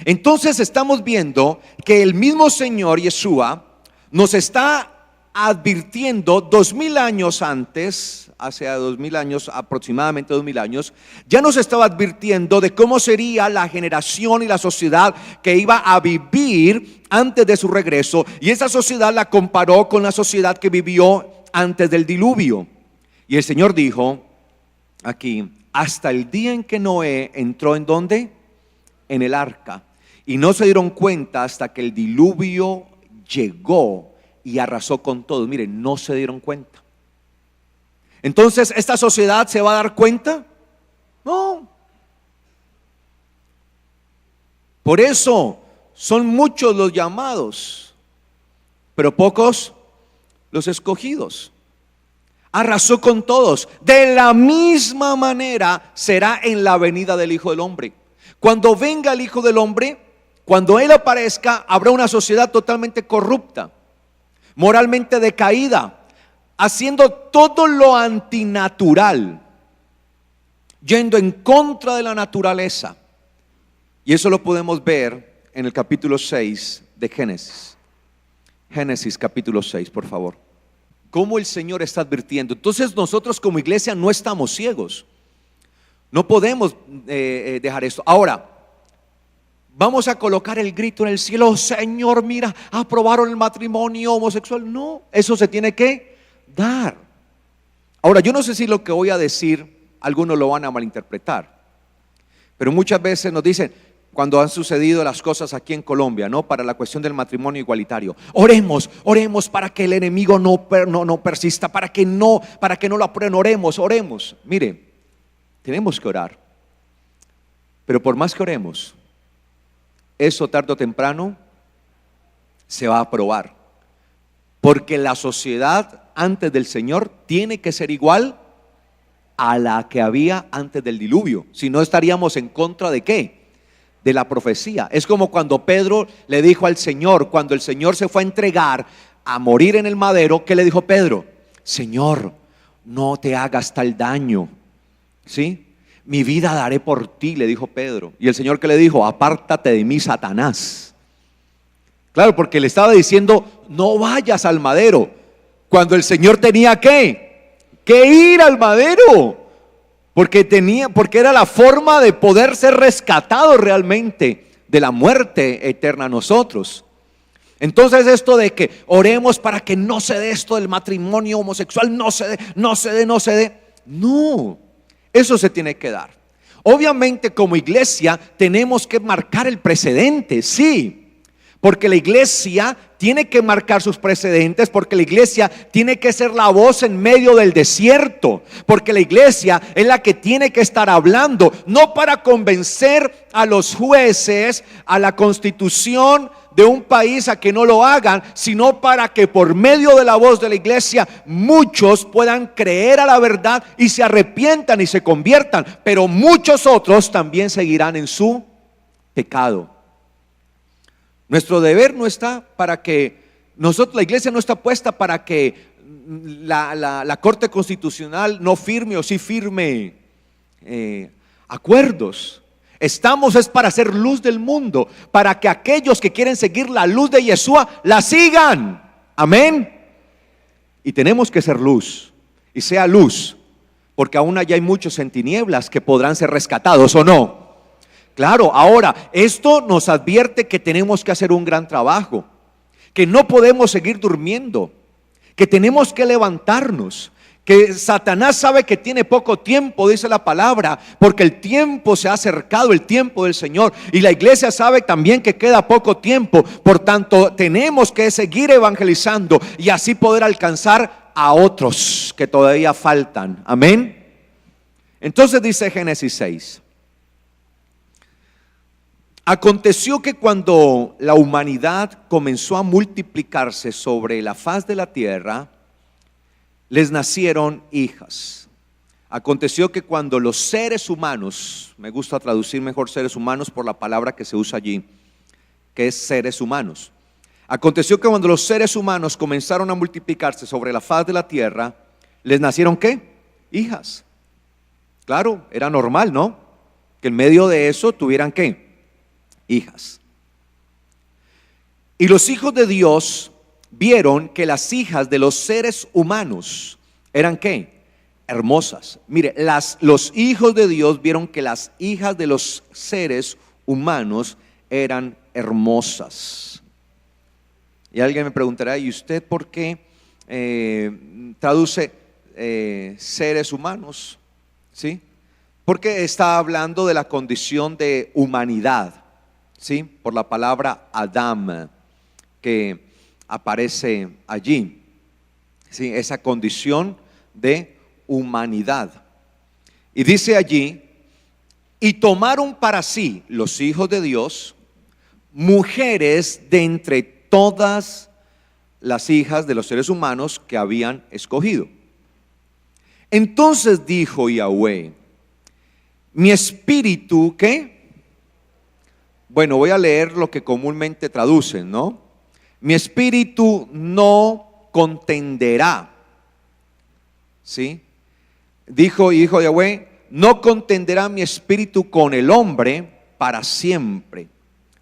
Entonces estamos viendo que el mismo Señor Yeshua nos está advirtiendo 2000 años antes, hace 2000 años, aproximadamente 2000 años, ya nos estaba advirtiendo de cómo sería la generación y la sociedad que iba a vivir antes de su regreso. Y esa sociedad la comparó con la sociedad que vivió antes del diluvio. Y el Señor dijo aquí, hasta el día en que Noé entró, ¿en dónde? En el arca. Y no se dieron cuenta hasta que el diluvio llegó y arrasó con todos. Miren, no se dieron cuenta. Entonces, ¿esta sociedad se va a dar cuenta? No. Por eso son muchos los llamados, pero pocos los escogidos. Arrasó con todos. De la misma manera será en la venida del Hijo del Hombre. Cuando venga el Hijo del Hombre, cuando Él aparezca, habrá una sociedad totalmente corrupta, moralmente decaída, haciendo todo lo antinatural, yendo en contra de la naturaleza. Y eso lo podemos ver en el capítulo 6 de Génesis. Génesis capítulo 6, por favor. Cómo el Señor está advirtiendo. Entonces nosotros como iglesia no estamos ciegos. No podemos dejar esto. Ahora, vamos a colocar el grito en el cielo: Señor, mira, aprobaron el matrimonio homosexual. No, eso se tiene que dar. Ahora, yo no sé si lo que voy a decir algunos lo van a malinterpretar, pero muchas veces nos dicen, cuando han sucedido las cosas aquí en Colombia, ¿no? Para la cuestión del matrimonio igualitario, oremos para que el enemigo no persista, para que no lo aprueben. Oremos. Mire, tenemos que orar, pero por más que oremos, eso tarde o temprano se va a aprobar, porque la sociedad antes del Señor tiene que ser igual a la que había antes del diluvio. Si no, estaríamos en contra ¿de qué? De la profecía. Es como cuando Pedro le dijo al Señor, cuando el Señor se fue a entregar a morir en el madero, ¿qué le dijo Pedro? Señor, no te hagas tal daño, ¿sí? Mi vida daré por ti, le dijo Pedro. Y el Señor, ¿qué le dijo? Apártate de mí, Satanás. Claro, porque le estaba diciendo, no vayas al madero, cuando el Señor tenía que ir al madero, porque era la forma de poder ser rescatado realmente de la muerte eterna a nosotros. Entonces, esto de que oremos para que no se dé esto del matrimonio homosexual, no se dé, no, eso se tiene que dar. Obviamente, como iglesia tenemos que marcar el precedente, sí, porque la iglesia tiene que marcar sus precedentes, porque la iglesia tiene que ser la voz en medio del desierto, porque la iglesia es la que tiene que estar hablando, no para convencer a los jueces, a la constitución de un país a que no lo hagan, sino para que por medio de la voz de la iglesia muchos puedan creer a la verdad y se arrepientan y se conviertan, pero muchos otros también seguirán en su pecado. Nuestro deber no está para que la iglesia no está puesta para que la Corte Constitucional no firme o sí firme acuerdos. Estamos es para hacer luz del mundo, para que aquellos que quieren seguir la luz de Yeshua la sigan. Amén. Y tenemos que ser luz, y sea luz, porque aún allá hay muchos en tinieblas que podrán ser rescatados o no. Claro, ahora, esto nos advierte que tenemos que hacer un gran trabajo, que no podemos seguir durmiendo, que tenemos que levantarnos, que Satanás sabe que tiene poco tiempo, dice la palabra, porque el tiempo se ha acercado, el tiempo del Señor, y la iglesia sabe también que queda poco tiempo. Por tanto, tenemos que seguir evangelizando y así poder alcanzar a otros que todavía faltan. Amén. Entonces dice Génesis 6. Aconteció que cuando la humanidad comenzó a multiplicarse sobre la faz de la tierra, les nacieron hijas. Aconteció que cuando los seres humanos, me gusta traducir mejor seres humanos por la palabra que se usa allí, que es seres humanos. Aconteció que cuando los seres humanos comenzaron a multiplicarse sobre la faz de la tierra, les nacieron ¿qué? Hijas. Claro, era normal, ¿no? Que en medio de eso tuvieran ¿qué? Hijas. Y los hijos de Dios vieron que las hijas de los seres humanos eran ¿qué? Hermosas. Mire, los hijos de Dios vieron que las hijas de los seres humanos eran hermosas. Y alguien me preguntará, ¿y usted por qué traduce seres humanos? ¿Sí? Porque está hablando de la condición de humanidad, ¿sí? Por la palabra Adam que aparece allí, ¿sí? Esa condición de humanidad. Y dice allí, y tomaron para sí los hijos de Dios mujeres de entre todas las hijas de los seres humanos que habían escogido. Entonces dijo Yahweh, mi espíritu, ¿qué? Bueno, voy a leer lo que comúnmente traducen, ¿no? Mi espíritu no contenderá, ¿sí? Dijo Yahweh, no contenderá mi espíritu con el hombre para siempre.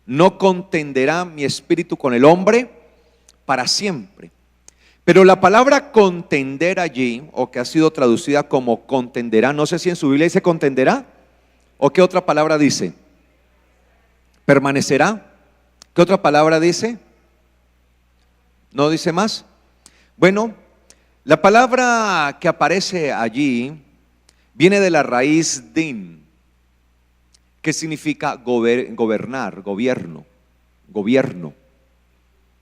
No contenderá mi espíritu con el hombre para siempre. Pero la palabra contender allí, o que ha sido traducida como contenderá, no sé si en su Biblia dice contenderá, o qué otra palabra dice, permanecerá, ¿qué otra palabra dice? ¿No dice más? Bueno, la palabra que aparece allí viene de la raíz din, que significa gobernar, gobierno,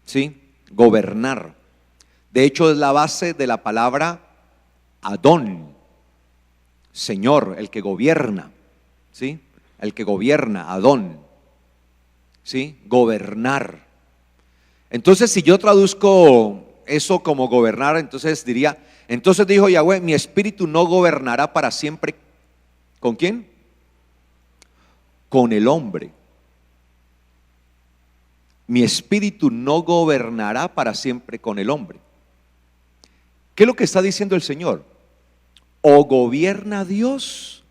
¿sí? Gobernar. De hecho es la base de la palabra Adón, Señor, el que gobierna, ¿sí? El que gobierna, Adón, ¿sí? Gobernar. Entonces si yo traduzco eso como gobernar, entonces diría, entonces dijo Yahweh, mi espíritu no gobernará para siempre. ¿Con quién? Con el hombre. Mi espíritu no gobernará para siempre con el hombre. ¿Qué es lo que está diciendo el Señor? O gobierna Dios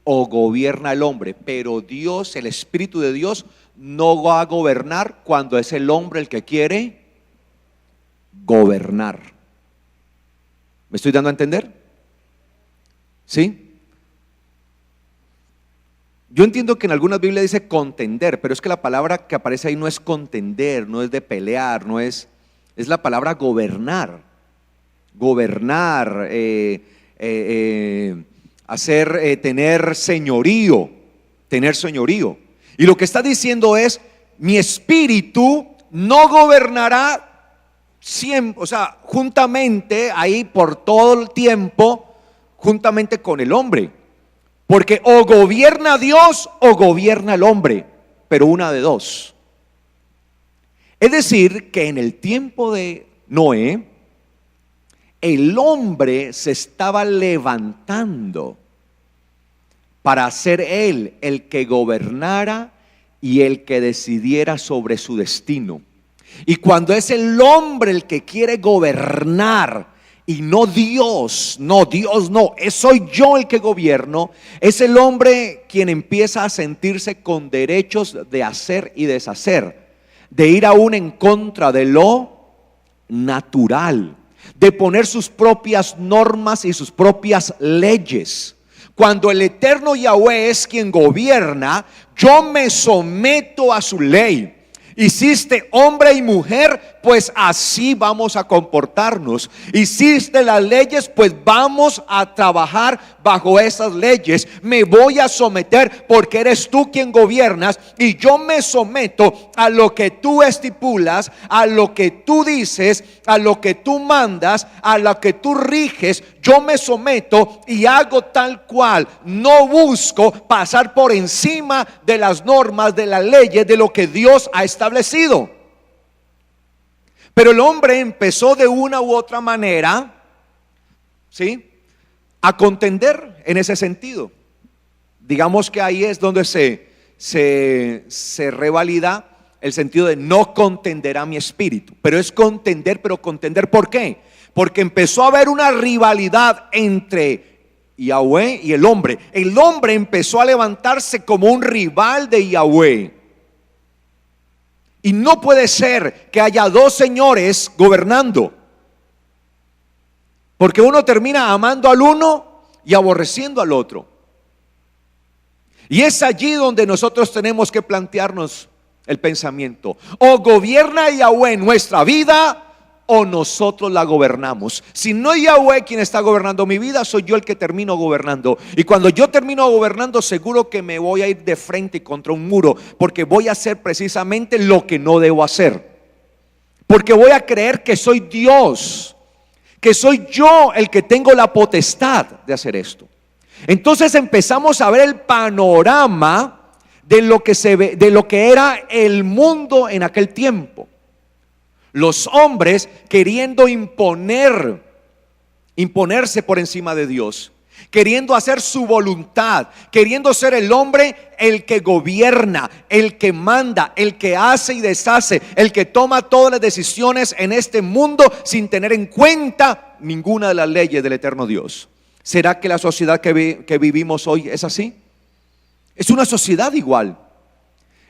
o gobierna el hombre, pero Dios, el Espíritu de Dios, no va a gobernar cuando es el hombre el que quiere gobernar. ¿Me estoy dando a entender? ¿Sí? Yo entiendo que en algunas Biblias dice contender, pero es que la palabra que aparece ahí no es contender, no es de pelear, no es, es la palabra gobernar. Gobernar, tener señorío, Y lo que está diciendo es, mi espíritu no gobernará siempre, o sea, juntamente ahí por todo el tiempo, juntamente con el hombre. Porque o gobierna Dios o gobierna el hombre, pero una de dos. Es decir, que en el tiempo de Noé, el hombre se estaba levantando para ser él el que gobernara y el que decidiera sobre su destino. Y cuando es el hombre el que quiere gobernar y no Dios, soy yo el que gobierno, es el hombre quien empieza a sentirse con derechos de hacer y deshacer, de ir aún en contra de lo natural, de poner sus propias normas y sus propias leyes. Cuando el eterno Yahweh es quien gobierna, yo me someto a su ley. Hiciste hombre y mujer, pues así vamos a comportarnos. Hiciste las leyes, pues vamos a trabajar bajo esas leyes. Me voy a someter porque eres tú quien gobiernas, y yo me someto a lo que tú estipulas, a lo que tú dices, a lo que tú mandas, a lo que tú riges. Yo me someto y hago tal cual. No busco pasar por encima de las normas, de las leyes, de lo que Dios ha establecido. Pero el hombre empezó de una u otra manera, ¿sí?, a contender en ese sentido. Digamos que ahí es donde se revalida el sentido de no contenderá mi espíritu. Pero es contender, pero contender ¿por qué? Porque empezó a haber una rivalidad entre Yahweh y el hombre. El hombre empezó a levantarse como un rival de Yahweh. Y no puede ser que haya dos señores gobernando, porque uno termina amando al uno y aborreciendo al otro. Y es allí donde nosotros tenemos que plantearnos el pensamiento: o gobierna Yahweh nuestra vida, o nosotros la gobernamos. Si no es Yahweh quien está gobernando mi vida, soy yo el que termino gobernando. Y cuando yo termino gobernando, seguro que me voy a ir de frente contra un muro, porque voy a hacer precisamente lo que no debo hacer, porque voy a creer que soy Dios, que soy yo el que tengo la potestad de hacer esto. Entonces empezamos a ver el panorama de lo que se ve, de lo que era el mundo en aquel tiempo. Los hombres queriendo imponerse por encima de Dios, queriendo hacer su voluntad, queriendo ser el hombre el que gobierna, el que manda, el que hace y deshace, el que toma todas las decisiones en este mundo sin tener en cuenta ninguna de las leyes del eterno Dios. ¿Será que la sociedad que vivimos hoy es así? Es una sociedad igual.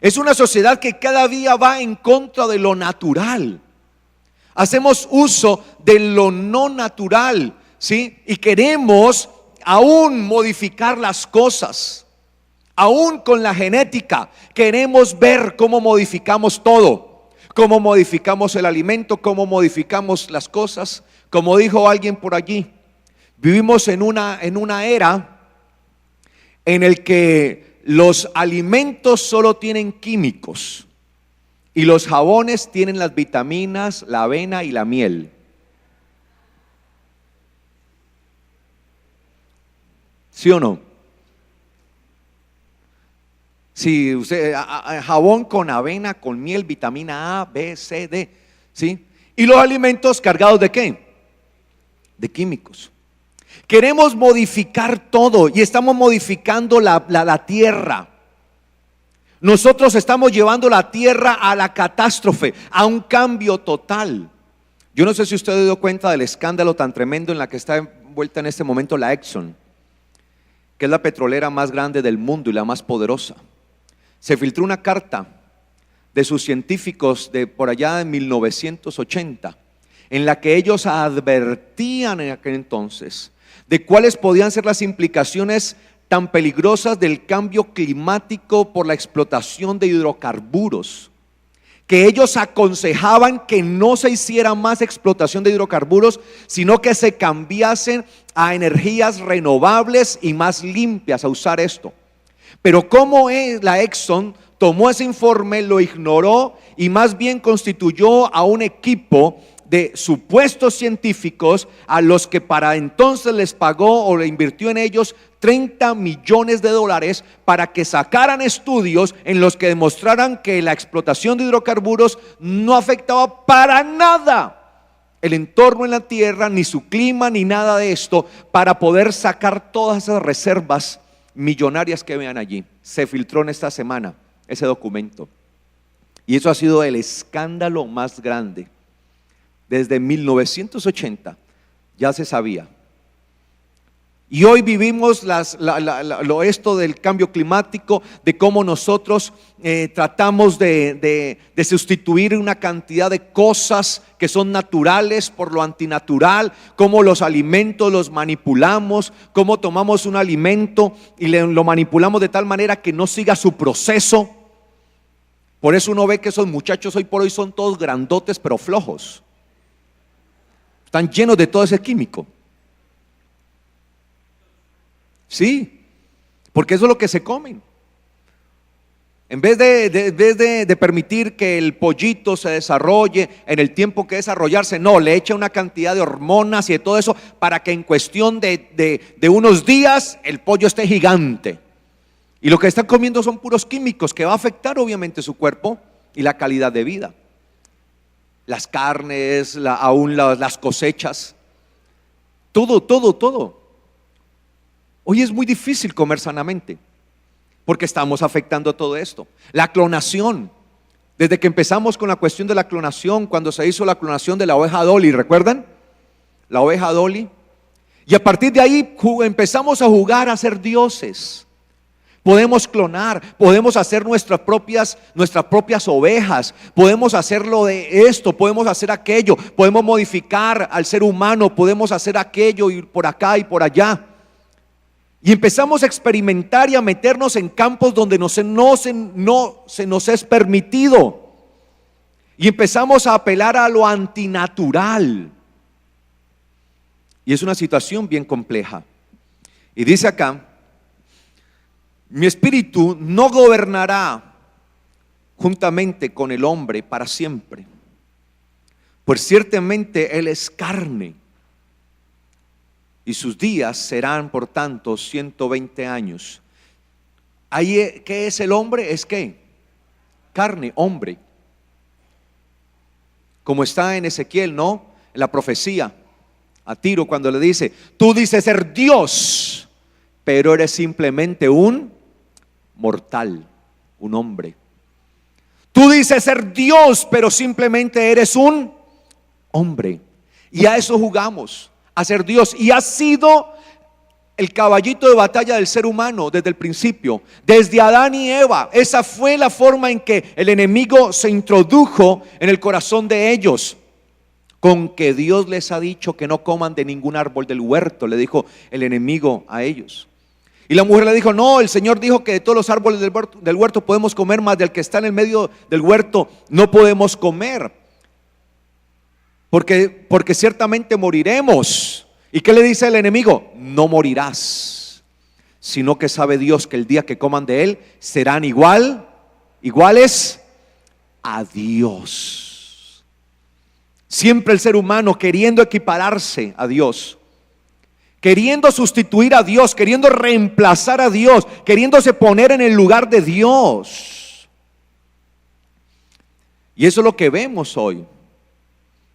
Es una sociedad que cada día va en contra de lo natural. Hacemos uso de lo no natural, ¿sí? Y queremos aún modificar las cosas. Aún con la genética queremos ver cómo modificamos todo, cómo modificamos el alimento, cómo modificamos las cosas. Como dijo alguien por allí, vivimos en una era en el que los alimentos solo tienen químicos y los jabones tienen las vitaminas, la avena y la miel. ¿Sí o no? Si usted jabón con avena, con miel, vitamina A, B, C, D, ¿sí? Y los alimentos cargados ¿de qué? De químicos. Queremos modificar todo y estamos modificando la tierra. Nosotros estamos llevando la tierra a la catástrofe, a un cambio total. Yo no sé si usted se dio cuenta del escándalo tan tremendo en la que está envuelta en este momento la Exxon, que es la petrolera más grande del mundo y la más poderosa. Se filtró una carta de sus científicos de por allá de 1980, en la que ellos advertían en aquel entonces de cuáles podían ser las implicaciones tan peligrosas del cambio climático por la explotación de hidrocarburos, que ellos aconsejaban que no se hiciera más explotación de hidrocarburos, sino que se cambiasen a energías renovables y más limpias, a usar esto. Pero como la Exxon tomó ese informe, lo ignoró y más bien constituyó a un equipo de supuestos científicos a los que para entonces les pagó o le invirtió en ellos $30 millones para que sacaran estudios en los que demostraran que la explotación de hidrocarburos no afectaba para nada el entorno en la tierra, ni su clima, ni nada de esto, para poder sacar todas esas reservas millonarias que vean allí. Se filtró en esta semana ese documento y eso ha sido el escándalo más grande. Desde 1980 ya se sabía. Y hoy vivimos esto del cambio climático, de cómo nosotros tratamos de sustituir una cantidad de cosas que son naturales por lo antinatural, cómo los alimentos los manipulamos, cómo tomamos un alimento y lo manipulamos de tal manera que no siga su proceso. Por eso uno ve que esos muchachos hoy por hoy son todos grandotes pero flojos. Están llenos de todo ese químico. Sí, porque eso es lo que se comen. En vez de permitir que el pollito se desarrolle en el tiempo que desarrollarse, no, le echa una cantidad de hormonas y de todo eso para que en cuestión de unos días el pollo esté gigante. Y lo que están comiendo son puros químicos que va a afectar obviamente su cuerpo y la calidad de vida. Las carnes, aún las cosechas, todo. Hoy es muy difícil comer sanamente porque estamos afectando todo esto. La clonación, desde que empezamos con la cuestión de la clonación, cuando se hizo la clonación de la oveja Dolly, ¿recuerdan? La oveja Dolly. Y a partir de ahí empezamos a jugar a ser dioses. podemos clonar, podemos hacer nuestras propias ovejas, podemos hacerlo de esto, podemos hacer aquello, podemos modificar al ser humano, podemos hacer aquello y por acá y por allá. Y empezamos a experimentar y a meternos en campos donde no se nos es permitido. Y empezamos a apelar a lo antinatural. Y es una situación bien compleja. Y dice acá: mi espíritu no gobernará juntamente con el hombre para siempre, pues ciertamente él es carne, y sus días serán por tanto 120 años. Ahí, ¿qué es el hombre? Es ¿qué? Carne, hombre. Como está en Ezequiel, ¿no? En la profecía a Tiro, cuando le dice: tú dices ser Dios, pero eres simplemente un mortal, un hombre. Tú dices ser Dios, pero simplemente eres un hombre. Y a eso jugamos, a ser Dios. Y ha sido el caballito de batalla del ser humano desde el principio, desde Adán y Eva. Esa fue la forma en que el enemigo se introdujo en el corazón de ellos. Con que Dios les ha dicho que no coman de ningún árbol del huerto, le dijo el enemigo a ellos. Y la mujer le dijo: no, el Señor dijo que de todos los árboles del huerto podemos comer, mas del que está en el medio del huerto no podemos comer, porque ciertamente moriremos. ¿Y qué le dice el enemigo? No morirás, sino que sabe Dios que el día que coman de él serán iguales a Dios. Siempre el ser humano queriendo equipararse a Dios, queriendo sustituir a Dios, queriendo reemplazar a Dios, queriéndose poner en el lugar de Dios. Y eso es lo que vemos hoy.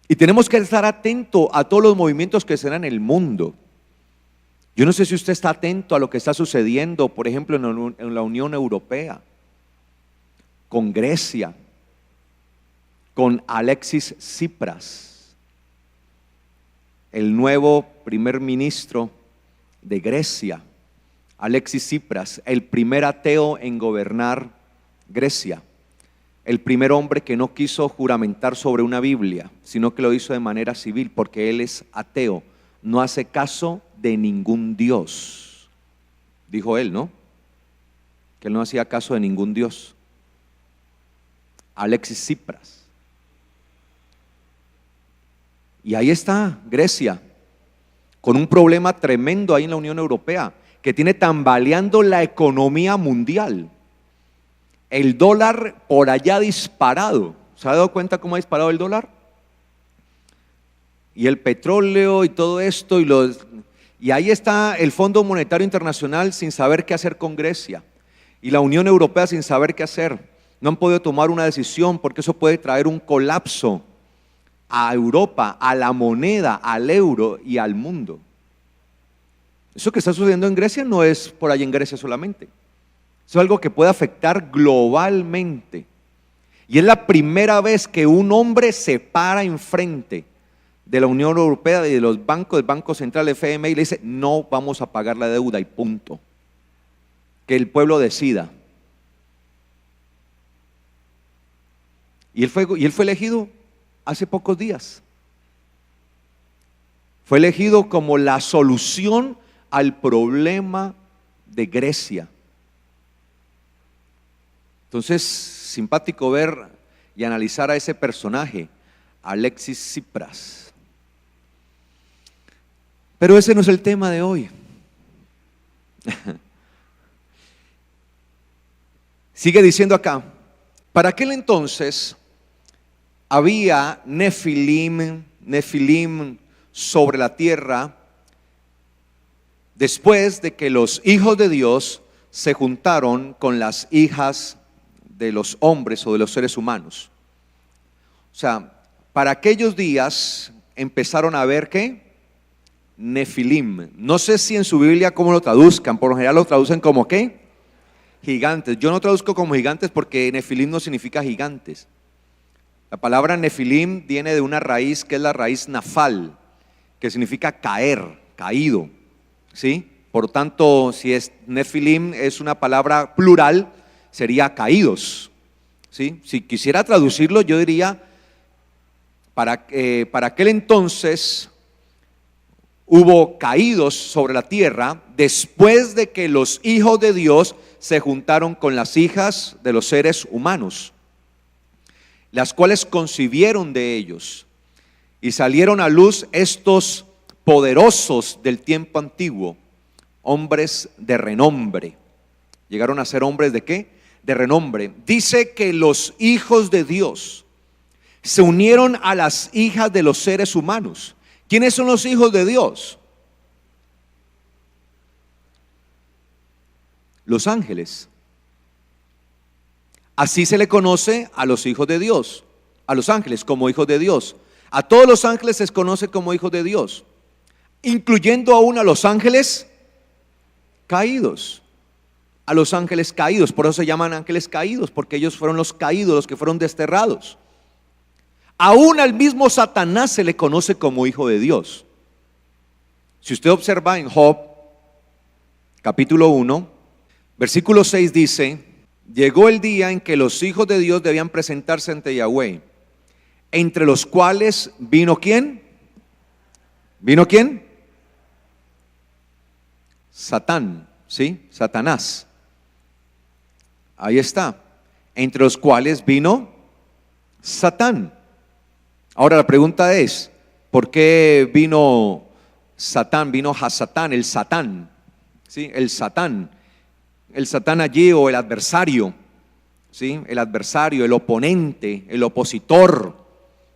Y tenemos que estar atentos a todos los movimientos que se dan en el mundo. Yo no sé si usted está atento a lo que está sucediendo, por ejemplo, en la Unión Europea, con Grecia, con Alexis Tsipras, el nuevo primer ministro de Grecia. Alexis Tsipras, el primer ateo en gobernar Grecia, el primer hombre que no quiso juramentar sobre una Biblia, sino que lo hizo de manera civil, porque él es ateo, no hace caso de ningún Dios. Dijo él, ¿no? Que él no hacía caso de ningún Dios. Alexis Tsipras. Y ahí está Grecia, con un problema tremendo ahí en la Unión Europea, que tiene tambaleando la economía mundial. El dólar por allá disparado. ¿Se ha dado cuenta cómo ha disparado el dólar? Y el petróleo y todo esto, y ahí está el Fondo Monetario Internacional sin saber qué hacer con Grecia, y la Unión Europea sin saber qué hacer. No han podido tomar una decisión, porque eso puede traer un colapso a Europa, a la moneda, al euro y al mundo. Eso que está sucediendo en Grecia no es por ahí en Grecia solamente. Eso es algo que puede afectar globalmente. Y es la primera vez que un hombre se para enfrente de la Unión Europea y de los bancos, del Banco Central, FMI, y le dice: no vamos a pagar la deuda y punto. Que el pueblo decida. Y él fue elegido hace pocos días. Fue elegido como la solución al problema de Grecia. Entonces, simpático ver y analizar a ese personaje, Alexis Tsipras. Pero ese no es el tema de hoy. Sigue diciendo acá: para aquel entonces había Nefilim sobre la tierra, después de que los hijos de Dios se juntaron con las hijas de los hombres o de los seres humanos. O sea, para aquellos días empezaron a ver ¿qué? Nefilim. No sé si en su Biblia cómo lo traduzcan, por lo general lo traducen como ¿qué? Gigantes. Yo no traduzco como gigantes porque Nefilim no significa gigantes. La palabra Nefilim viene de una raíz que es la raíz nafal, que significa caer, caído, ¿sí? Por tanto, si es Nefilim, es una palabra plural, sería caídos. ¿Sí? Si quisiera traducirlo, yo diría, para aquel entonces hubo caídos sobre la tierra después de que los hijos de Dios se juntaron con las hijas de los seres humanos, las cuales concibieron de ellos, y salieron a luz estos poderosos del tiempo antiguo, hombres de renombre. ¿Llegaron a ser hombres de qué? De renombre. Dice que los hijos de Dios se unieron a las hijas de los seres humanos. ¿Quiénes son los hijos de Dios? Los ángeles. Así se le conoce a los hijos de Dios, a los ángeles como hijos de Dios. A todos los ángeles se les conoce como hijos de Dios, incluyendo aún a los ángeles caídos. A los ángeles caídos, por eso se llaman ángeles caídos, porque ellos fueron los caídos, los que fueron desterrados. Aún al mismo Satanás se le conoce como hijo de Dios. Si usted observa en Job, capítulo 1, versículo 6 dice: llegó el día en que los hijos de Dios debían presentarse ante Yahweh, entre los cuales vino ¿quién? ¿Vino quién? Satán, ¿sí? Satanás. Ahí está. Entre los cuales vino Satán. Ahora la pregunta es, ¿por qué vino Satán? Vino Hasatán, el Satán, ¿sí? El Satán allí, o el adversario, ¿sí? El adversario, el oponente, el opositor,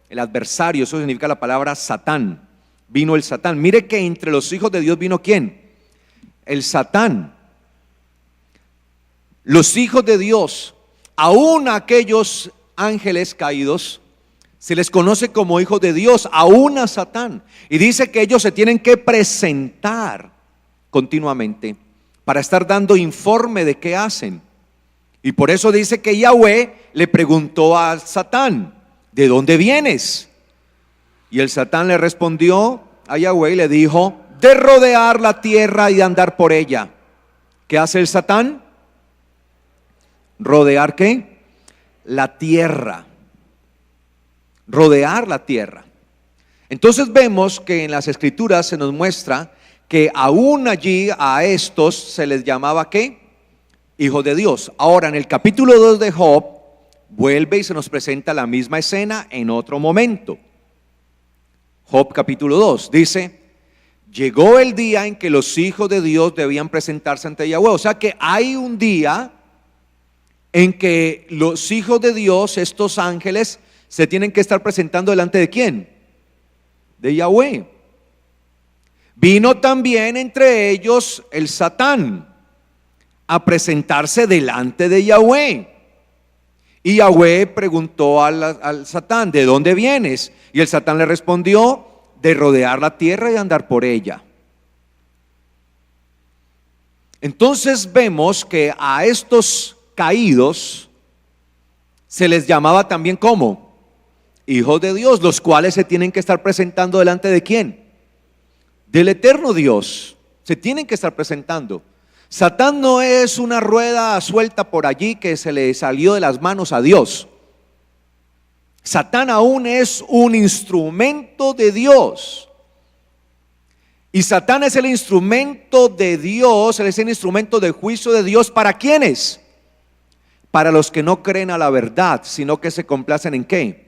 el adversario, eso significa la palabra Satán. Vino el Satán. Mire que entre los hijos de Dios vino ¿quién? El Satán. Los hijos de Dios, aún aquellos ángeles caídos, se les conoce como hijos de Dios, aún a Satán. Y dice que ellos se tienen que presentar continuamente para estar dando informe de qué hacen. Y por eso dice que Yahweh le preguntó a Satán: ¿de dónde vienes? Y el Satán le respondió a Yahweh y le dijo: de rodear la tierra y de andar por ella. ¿Qué hace el Satán? ¿Rodear qué? La tierra. Rodear la tierra. Entonces vemos que en las escrituras se nos muestra que aún allí a estos se les llamaba ¿qué? Hijos de Dios. Ahora en el capítulo 2 de Job vuelve y se nos presenta la misma escena en otro momento. Job capítulo 2 dice: llegó el día en que los hijos de Dios debían presentarse ante Yahweh. O sea que hay un día en que los hijos de Dios, estos ángeles, se tienen que estar presentando delante de ¿quién? De Yahweh. Vino también entre ellos el Satán a presentarse delante de Yahweh. Y Yahweh preguntó al Satán: ¿de dónde vienes? Y el Satán le respondió: de rodear la tierra y andar por ella. Entonces vemos que a estos caídos se les llamaba también como hijos de Dios, los cuales se tienen que estar presentando delante de ¿quién? Del eterno Dios. Se tienen que estar presentando. Satán no es una rueda suelta por allí que se le salió de las manos a Dios. Satán aún es un instrumento de Dios. Y Satán es el instrumento de Dios, él es el instrumento del juicio de Dios. ¿Para quiénes? Para los que no creen a la verdad, sino que se complacen ¿en qué?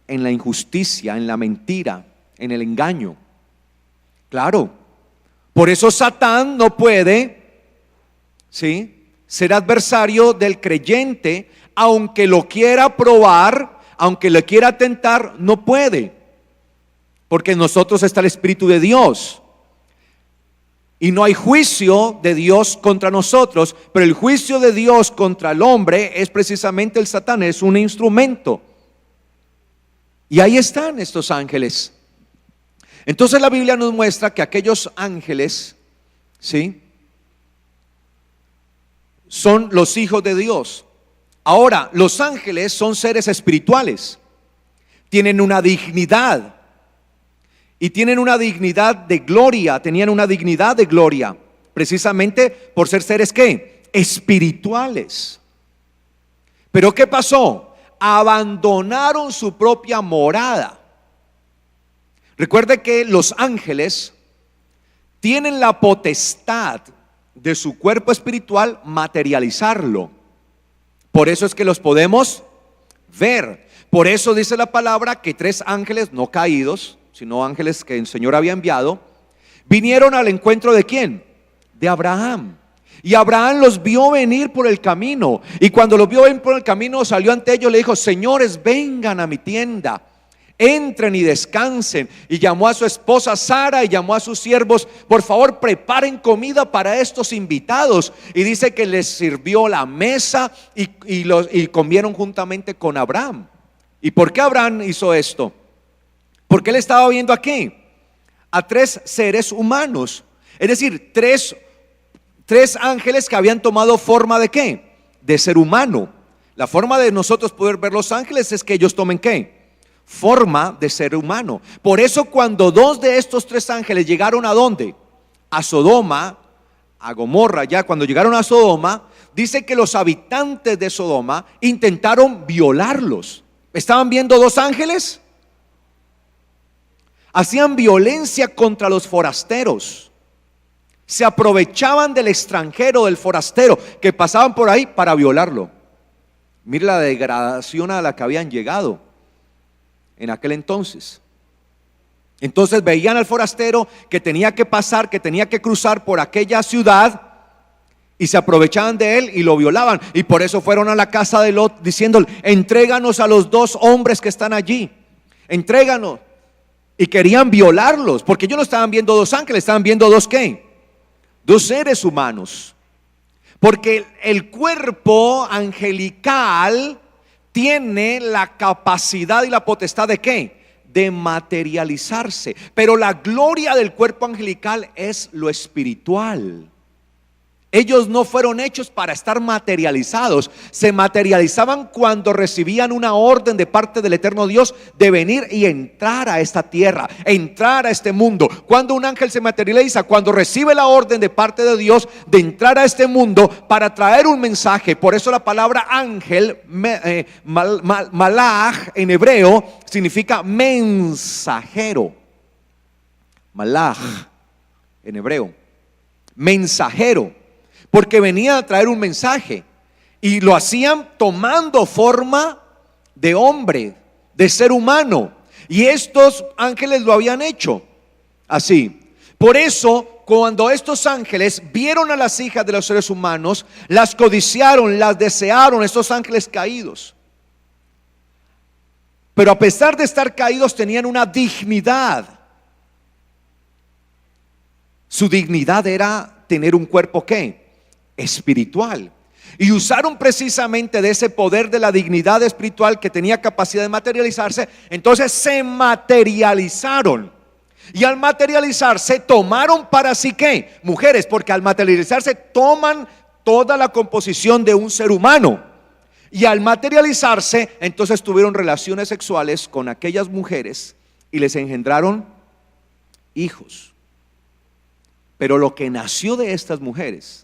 En la injusticia, en la mentira, en el engaño. Claro. Por eso Satán no puede, ¿sí?, ser adversario del creyente, aunque lo quiera probar, aunque le quiera tentar, no puede, porque en nosotros está el Espíritu de Dios y no hay juicio de Dios contra nosotros, pero el juicio de Dios contra el hombre es precisamente el Satán, es un instrumento. Y ahí están estos ángeles. Entonces la Biblia nos muestra que aquellos ángeles, ¿sí?, son los hijos de Dios. Ahora, los ángeles son seres espirituales, tienen una dignidad y tienen una dignidad de gloria, tenían una dignidad de gloria, precisamente por ser seres ¿qué? Espirituales. Pero ¿qué pasó? Abandonaron su propia morada. Recuerde que los ángeles tienen la potestad de su cuerpo espiritual materializarlo. Por eso es que los podemos ver. Por eso dice la palabra que 3 ángeles no caídos, sino ángeles que el Señor había enviado, vinieron al encuentro ¿de quién? De Abraham. Y Abraham los vio venir por el camino. Y cuando los vio venir por el camino, salió ante ellos y le dijo: señores, vengan a mi tienda, entren y descansen. Y llamó a su esposa Sara y llamó a sus siervos: por favor, preparen comida para estos invitados. Y dice que les sirvió la mesa y comieron juntamente con Abraham. ¿Y por qué Abraham hizo esto? Porque él estaba viendo ¿a qué? A 3 seres humanos. Es decir, tres ángeles que habían tomado forma ¿de qué? De ser humano. La forma de nosotros poder ver los ángeles es que ellos tomen ¿qué? Forma de ser humano. Por eso cuando 2 de estos 3 ángeles llegaron ¿a dónde? A Sodoma, a Gomorra. Ya cuando llegaron a Sodoma, dice que los habitantes de Sodoma intentaron violarlos. ¿Estaban viendo 2 ángeles? Hacían violencia contra los forasteros. Se aprovechaban del extranjero, del forastero que pasaban por ahí para violarlo. Mire la degradación a la que habían llegado en aquel entonces. Entonces veían al forastero que tenía que pasar, que tenía que cruzar por aquella ciudad, y se aprovechaban de él y lo violaban. Y por eso fueron a la casa de Lot diciéndole: entréganos a los 2 hombres que están allí, entréganos. Y querían violarlos, porque ellos no estaban viendo 2 ángeles, estaban viendo 2 ¿qué? 2 seres humanos. Porque el cuerpo angelical tiene la capacidad y la potestad ¿de qué? De materializarse. Pero la gloria del cuerpo angelical es lo espiritual. Ellos no fueron hechos para estar materializados. Se materializaban cuando recibían una orden de parte del eterno Dios de venir y entrar a esta tierra, entrar a este mundo. Cuando un ángel se materializa, cuando recibe la orden de parte de Dios de entrar a este mundo para traer un mensaje. Por eso la palabra ángel, malach en hebreo, significa mensajero. Malach en hebreo, mensajero. Porque venía a traer un mensaje, y lo hacían tomando forma de hombre, de ser humano. Y estos ángeles lo habían hecho así. Por eso, cuando estos ángeles vieron a las hijas de los seres humanos, las codiciaron, las desearon, estos ángeles caídos. Pero a pesar de estar caídos, tenían una dignidad. Su dignidad era tener un cuerpo ¿qué? Espiritual. Y usaron precisamente de ese poder de la dignidad espiritual que tenía capacidad de materializarse. Entonces se materializaron. Y al materializarse tomaron para sí ¿qué? Mujeres, porque al materializarse toman toda la composición de un ser humano. Y al materializarse, entonces tuvieron relaciones sexuales con aquellas mujeres y les engendraron hijos. Pero lo que nació de estas mujeres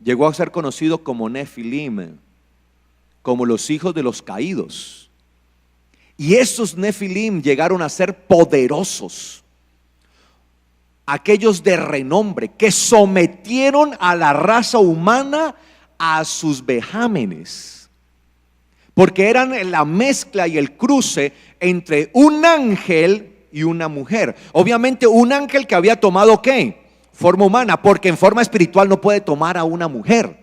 llegó a ser conocido como Nefilim, como los hijos de los caídos. Y esos Nefilim llegaron a ser poderosos, aquellos de renombre que sometieron a la raza humana a sus vejámenes, porque eran la mezcla y el cruce entre un ángel y una mujer. Obviamente un ángel que había tomado ¿qué? Forma humana, porque en forma espiritual no puede tomar a una mujer,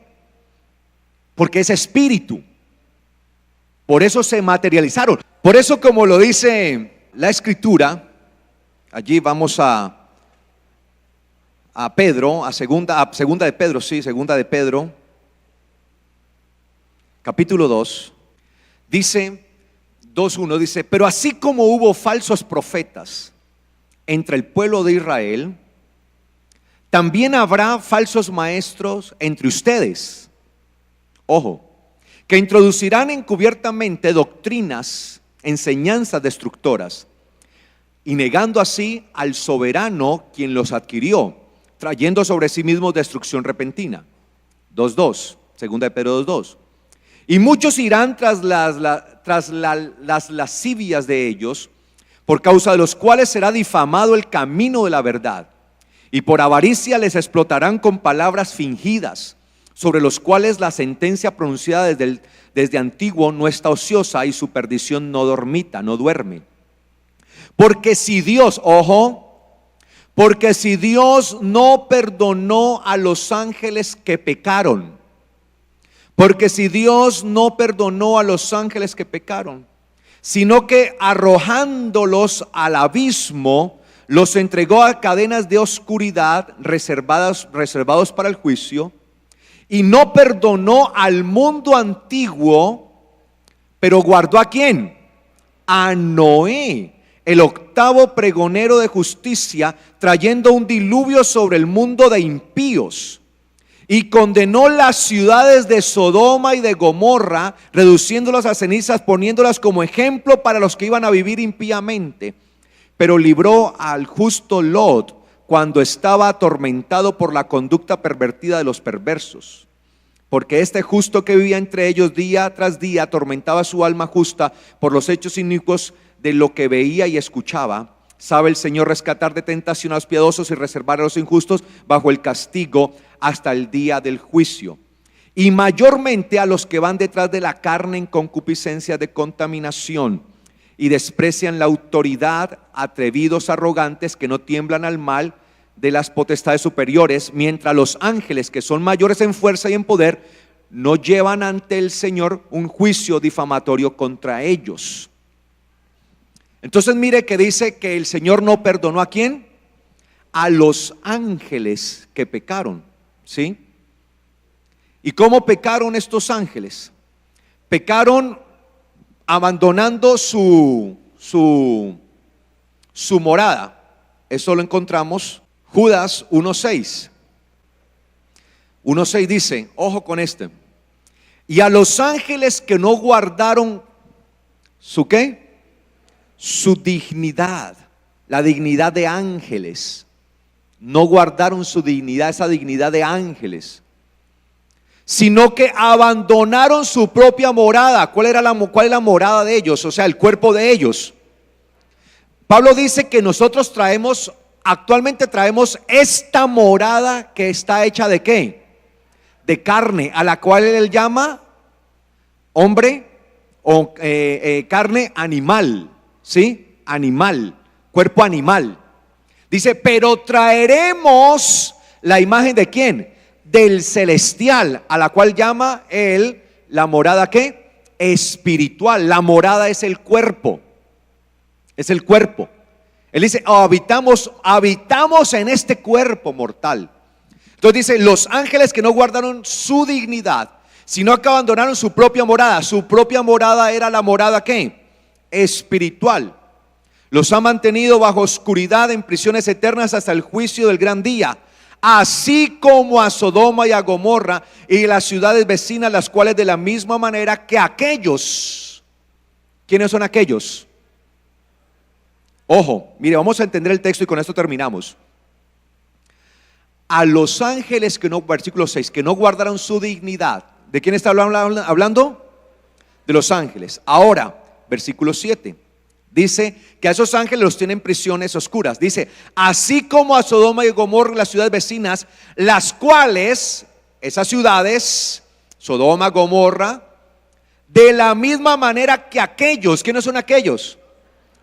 porque es espíritu. Por eso se materializaron. Por eso, como lo dice la escritura, allí vamos a Pedro, a segunda de Pedro, sí, segunda de Pedro, capítulo 2, dice 2:1, dice: pero así como hubo falsos profetas entre el pueblo de Israel, también habrá falsos maestros entre ustedes, ojo, que introducirán encubiertamente doctrinas, enseñanzas destructoras, y negando así al soberano quien los adquirió, trayendo sobre sí mismos destrucción repentina. 2:2, segunda de Pedro 2:2. Y muchos irán tras las lascivias de ellos, por causa de los cuales será difamado el camino de la verdad. Y por avaricia les explotarán con palabras fingidas, sobre los cuales la sentencia pronunciada desde antiguo no está ociosa y su perdición no dormita, no duerme. Porque si Dios, porque si Dios no perdonó a los ángeles que pecaron, porque si Dios no perdonó a los ángeles que pecaron, sino que arrojándolos al abismo, los entregó a cadenas de oscuridad reservados para el juicio, y no perdonó al mundo antiguo, pero guardó ¿a quién? A Noé, el octavo pregonero de justicia, trayendo un diluvio sobre el mundo de impíos. Y condenó las ciudades de Sodoma y de Gomorra, reduciéndolas a cenizas, poniéndolas como ejemplo para los que iban a vivir impíamente. Pero libró al justo Lot cuando estaba atormentado por la conducta pervertida de los perversos. Porque este justo que vivía entre ellos día tras día atormentaba su alma justa por los hechos inicuos de lo que veía y escuchaba. Sabe el Señor rescatar de tentación a los piadosos y reservar a los injustos bajo el castigo hasta el día del juicio. Y mayormente a los que van detrás de la carne en concupiscencia de contaminación y desprecian la autoridad, atrevidos, arrogantes, que no tiemblan al mal de las potestades superiores, mientras los ángeles, que son mayores en fuerza y en poder, no llevan ante el Señor un juicio difamatorio contra ellos. Entonces mire que dice que el Señor no perdonó ¿a quién? A los ángeles que pecaron, ¿sí? ¿Y cómo pecaron estos ángeles? Pecaron abandonando su morada. Eso lo encontramos Judas 1:6. 1:6 dice, ojo con este: y a los ángeles que no guardaron ¿su qué? Su dignidad, la dignidad de ángeles. No guardaron su dignidad, esa dignidad de ángeles, sino que abandonaron su propia morada. ¿Cuál es la morada de ellos? O sea, el cuerpo de ellos. Pablo dice que nosotros actualmente traemos esta morada que está hecha ¿de qué? De carne, a la cual él llama hombre o carne animal, ¿sí? Animal, cuerpo animal. Dice, pero traeremos la imagen ¿de quién? Del celestial, a la cual llama él la morada ¿qué? Espiritual. La morada es el cuerpo. Es el cuerpo. Él dice, habitamos en este cuerpo mortal. Entonces dice, los ángeles que no guardaron su dignidad, sino que abandonaron su propia morada. Su propia morada era la morada ¿qué? Espiritual. Los ha mantenido bajo oscuridad en prisiones eternas hasta el juicio del gran día, así como a Sodoma y a Gomorra y las ciudades vecinas, las cuales de la misma manera que aquellos. ¿Quiénes son aquellos? Ojo, mire, vamos a entender el texto y con esto terminamos. A los ángeles que no, versículo 6, que no guardaron su dignidad. ¿De quién está hablando? De los ángeles. Ahora, versículo 7. Dice que a esos ángeles los tienen en prisiones oscuras. Dice, así como a Sodoma y Gomorra y las ciudades vecinas, las cuales, esas ciudades, Sodoma, Gomorra, de la misma manera que aquellos. ¿Quiénes son aquellos?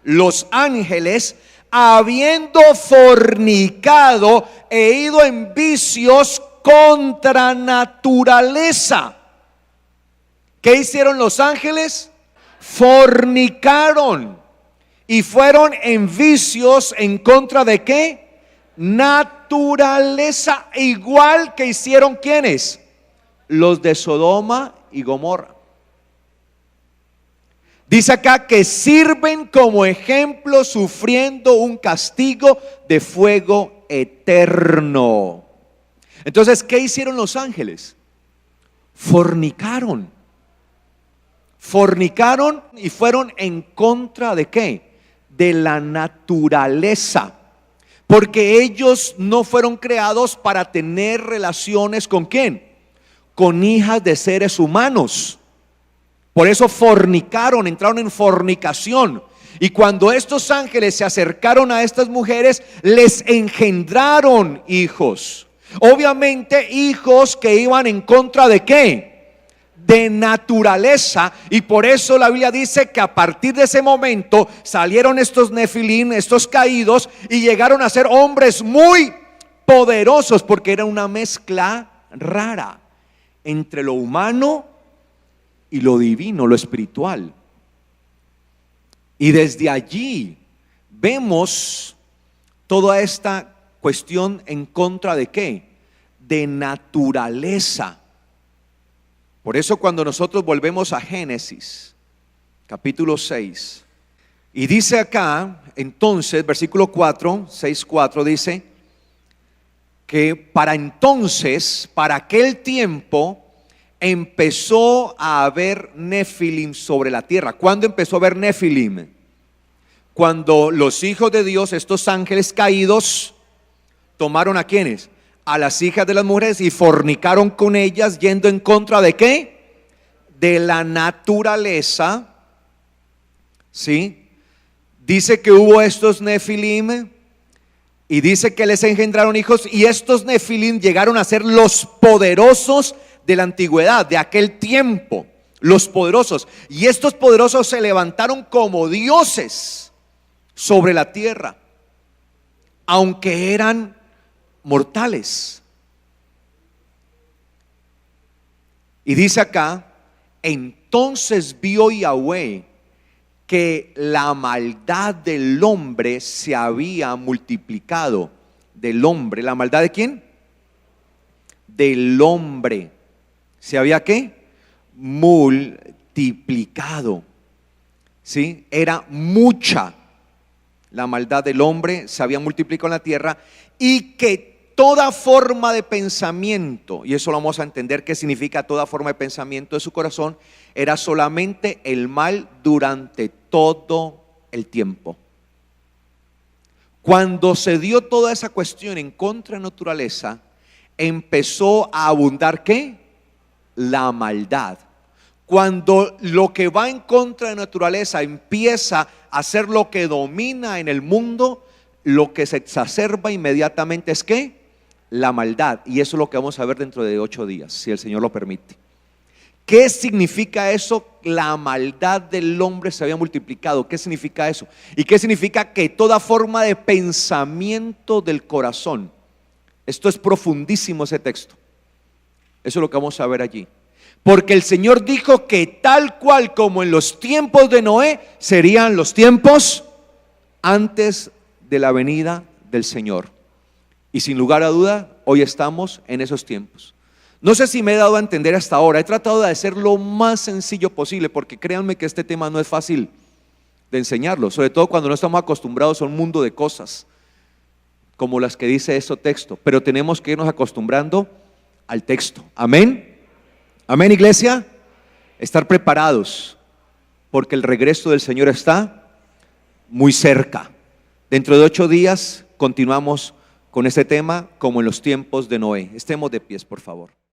Los ángeles, habiendo fornicado e ido en vicios contra naturaleza. ¿Qué hicieron los ángeles? Fornicaron y fueron en vicios en contra de ¿qué? Naturaleza, igual que hicieron ¿quiénes? Los de Sodoma y Gomorra. Dice acá que sirven como ejemplo sufriendo un castigo de fuego eterno. Entonces, ¿qué hicieron los ángeles? Fornicaron. Fornicaron y fueron en contra de ¿qué? De la naturaleza. Porque ellos no fueron creados para tener relaciones ¿con quién? Con hijas de seres humanos. Por eso fornicaron, entraron en fornicación. Y cuando estos ángeles se acercaron a estas mujeres, les engendraron hijos. Obviamente hijos que iban en contra de ¿qué? De naturaleza. Y por eso la Biblia dice que a partir de ese momento salieron estos nefilim, estos caídos, y llegaron a ser hombres muy poderosos, porque era una mezcla rara entre lo humano y lo divino, lo espiritual. Y desde allí vemos toda esta cuestión en contra de ¿qué? De naturaleza. Por eso cuando nosotros volvemos a Génesis, capítulo 6, y dice acá, entonces, versículo 4, 6:4 dice, que para entonces, para aquel tiempo, empezó a haber nefilim sobre la tierra. ¿Cuándo empezó a haber nefilim? Cuando los hijos de Dios, estos ángeles caídos, tomaron ¿a quiénes? A las hijas de las mujeres y fornicaron con ellas, yendo en contra de ¿qué? De la naturaleza. ¿Sí? Dice que hubo estos nefilim y dice que les engendraron hijos, y estos nefilim llegaron a ser los poderosos de la antigüedad, de aquel tiempo, los poderosos. Y estos poderosos se levantaron como dioses sobre la tierra, aunque eran mortales. Y dice acá, entonces vio Yahweh que la maldad del hombre se había multiplicado. Del hombre, ¿la maldad de quién? Del hombre. ¿Se había qué? Multiplicado. ¿Sí? Era mucha. La maldad del hombre se había multiplicado en la tierra, y que toda forma de pensamiento, y eso lo vamos a entender qué significa toda forma de pensamiento de su corazón, era solamente el mal durante todo el tiempo. Cuando se dio toda esa cuestión en contra de naturaleza, empezó a abundar ¿qué? La maldad. Cuando lo que va en contra de naturaleza empieza a ser lo que domina en el mundo, lo que se exacerba inmediatamente es ¿qué? La maldad. Y eso es lo que vamos a ver dentro de 8 días, si el Señor lo permite. ¿Qué significa eso? La maldad del hombre se había multiplicado. ¿Qué significa eso? ¿Y qué significa? Que toda forma de pensamiento del corazón. Esto es profundísimo, ese texto. Eso es lo que vamos a ver allí. Porque el Señor dijo que tal cual como en los tiempos de Noé, serían los tiempos antes de la venida del Señor. Y sin lugar a duda, hoy estamos en esos tiempos. No sé si me he dado a entender hasta ahora. He tratado de hacer lo más sencillo posible, porque créanme que este tema no es fácil de enseñarlo, sobre todo cuando no estamos acostumbrados a un mundo de cosas como las que dice este texto. Pero tenemos que irnos acostumbrando al texto. Amén. Amén, iglesia. Estar preparados, porque el regreso del Señor está muy cerca. Dentro de 8 días continuamos con este tema como en los tiempos de Noé. Estemos de pies, por favor.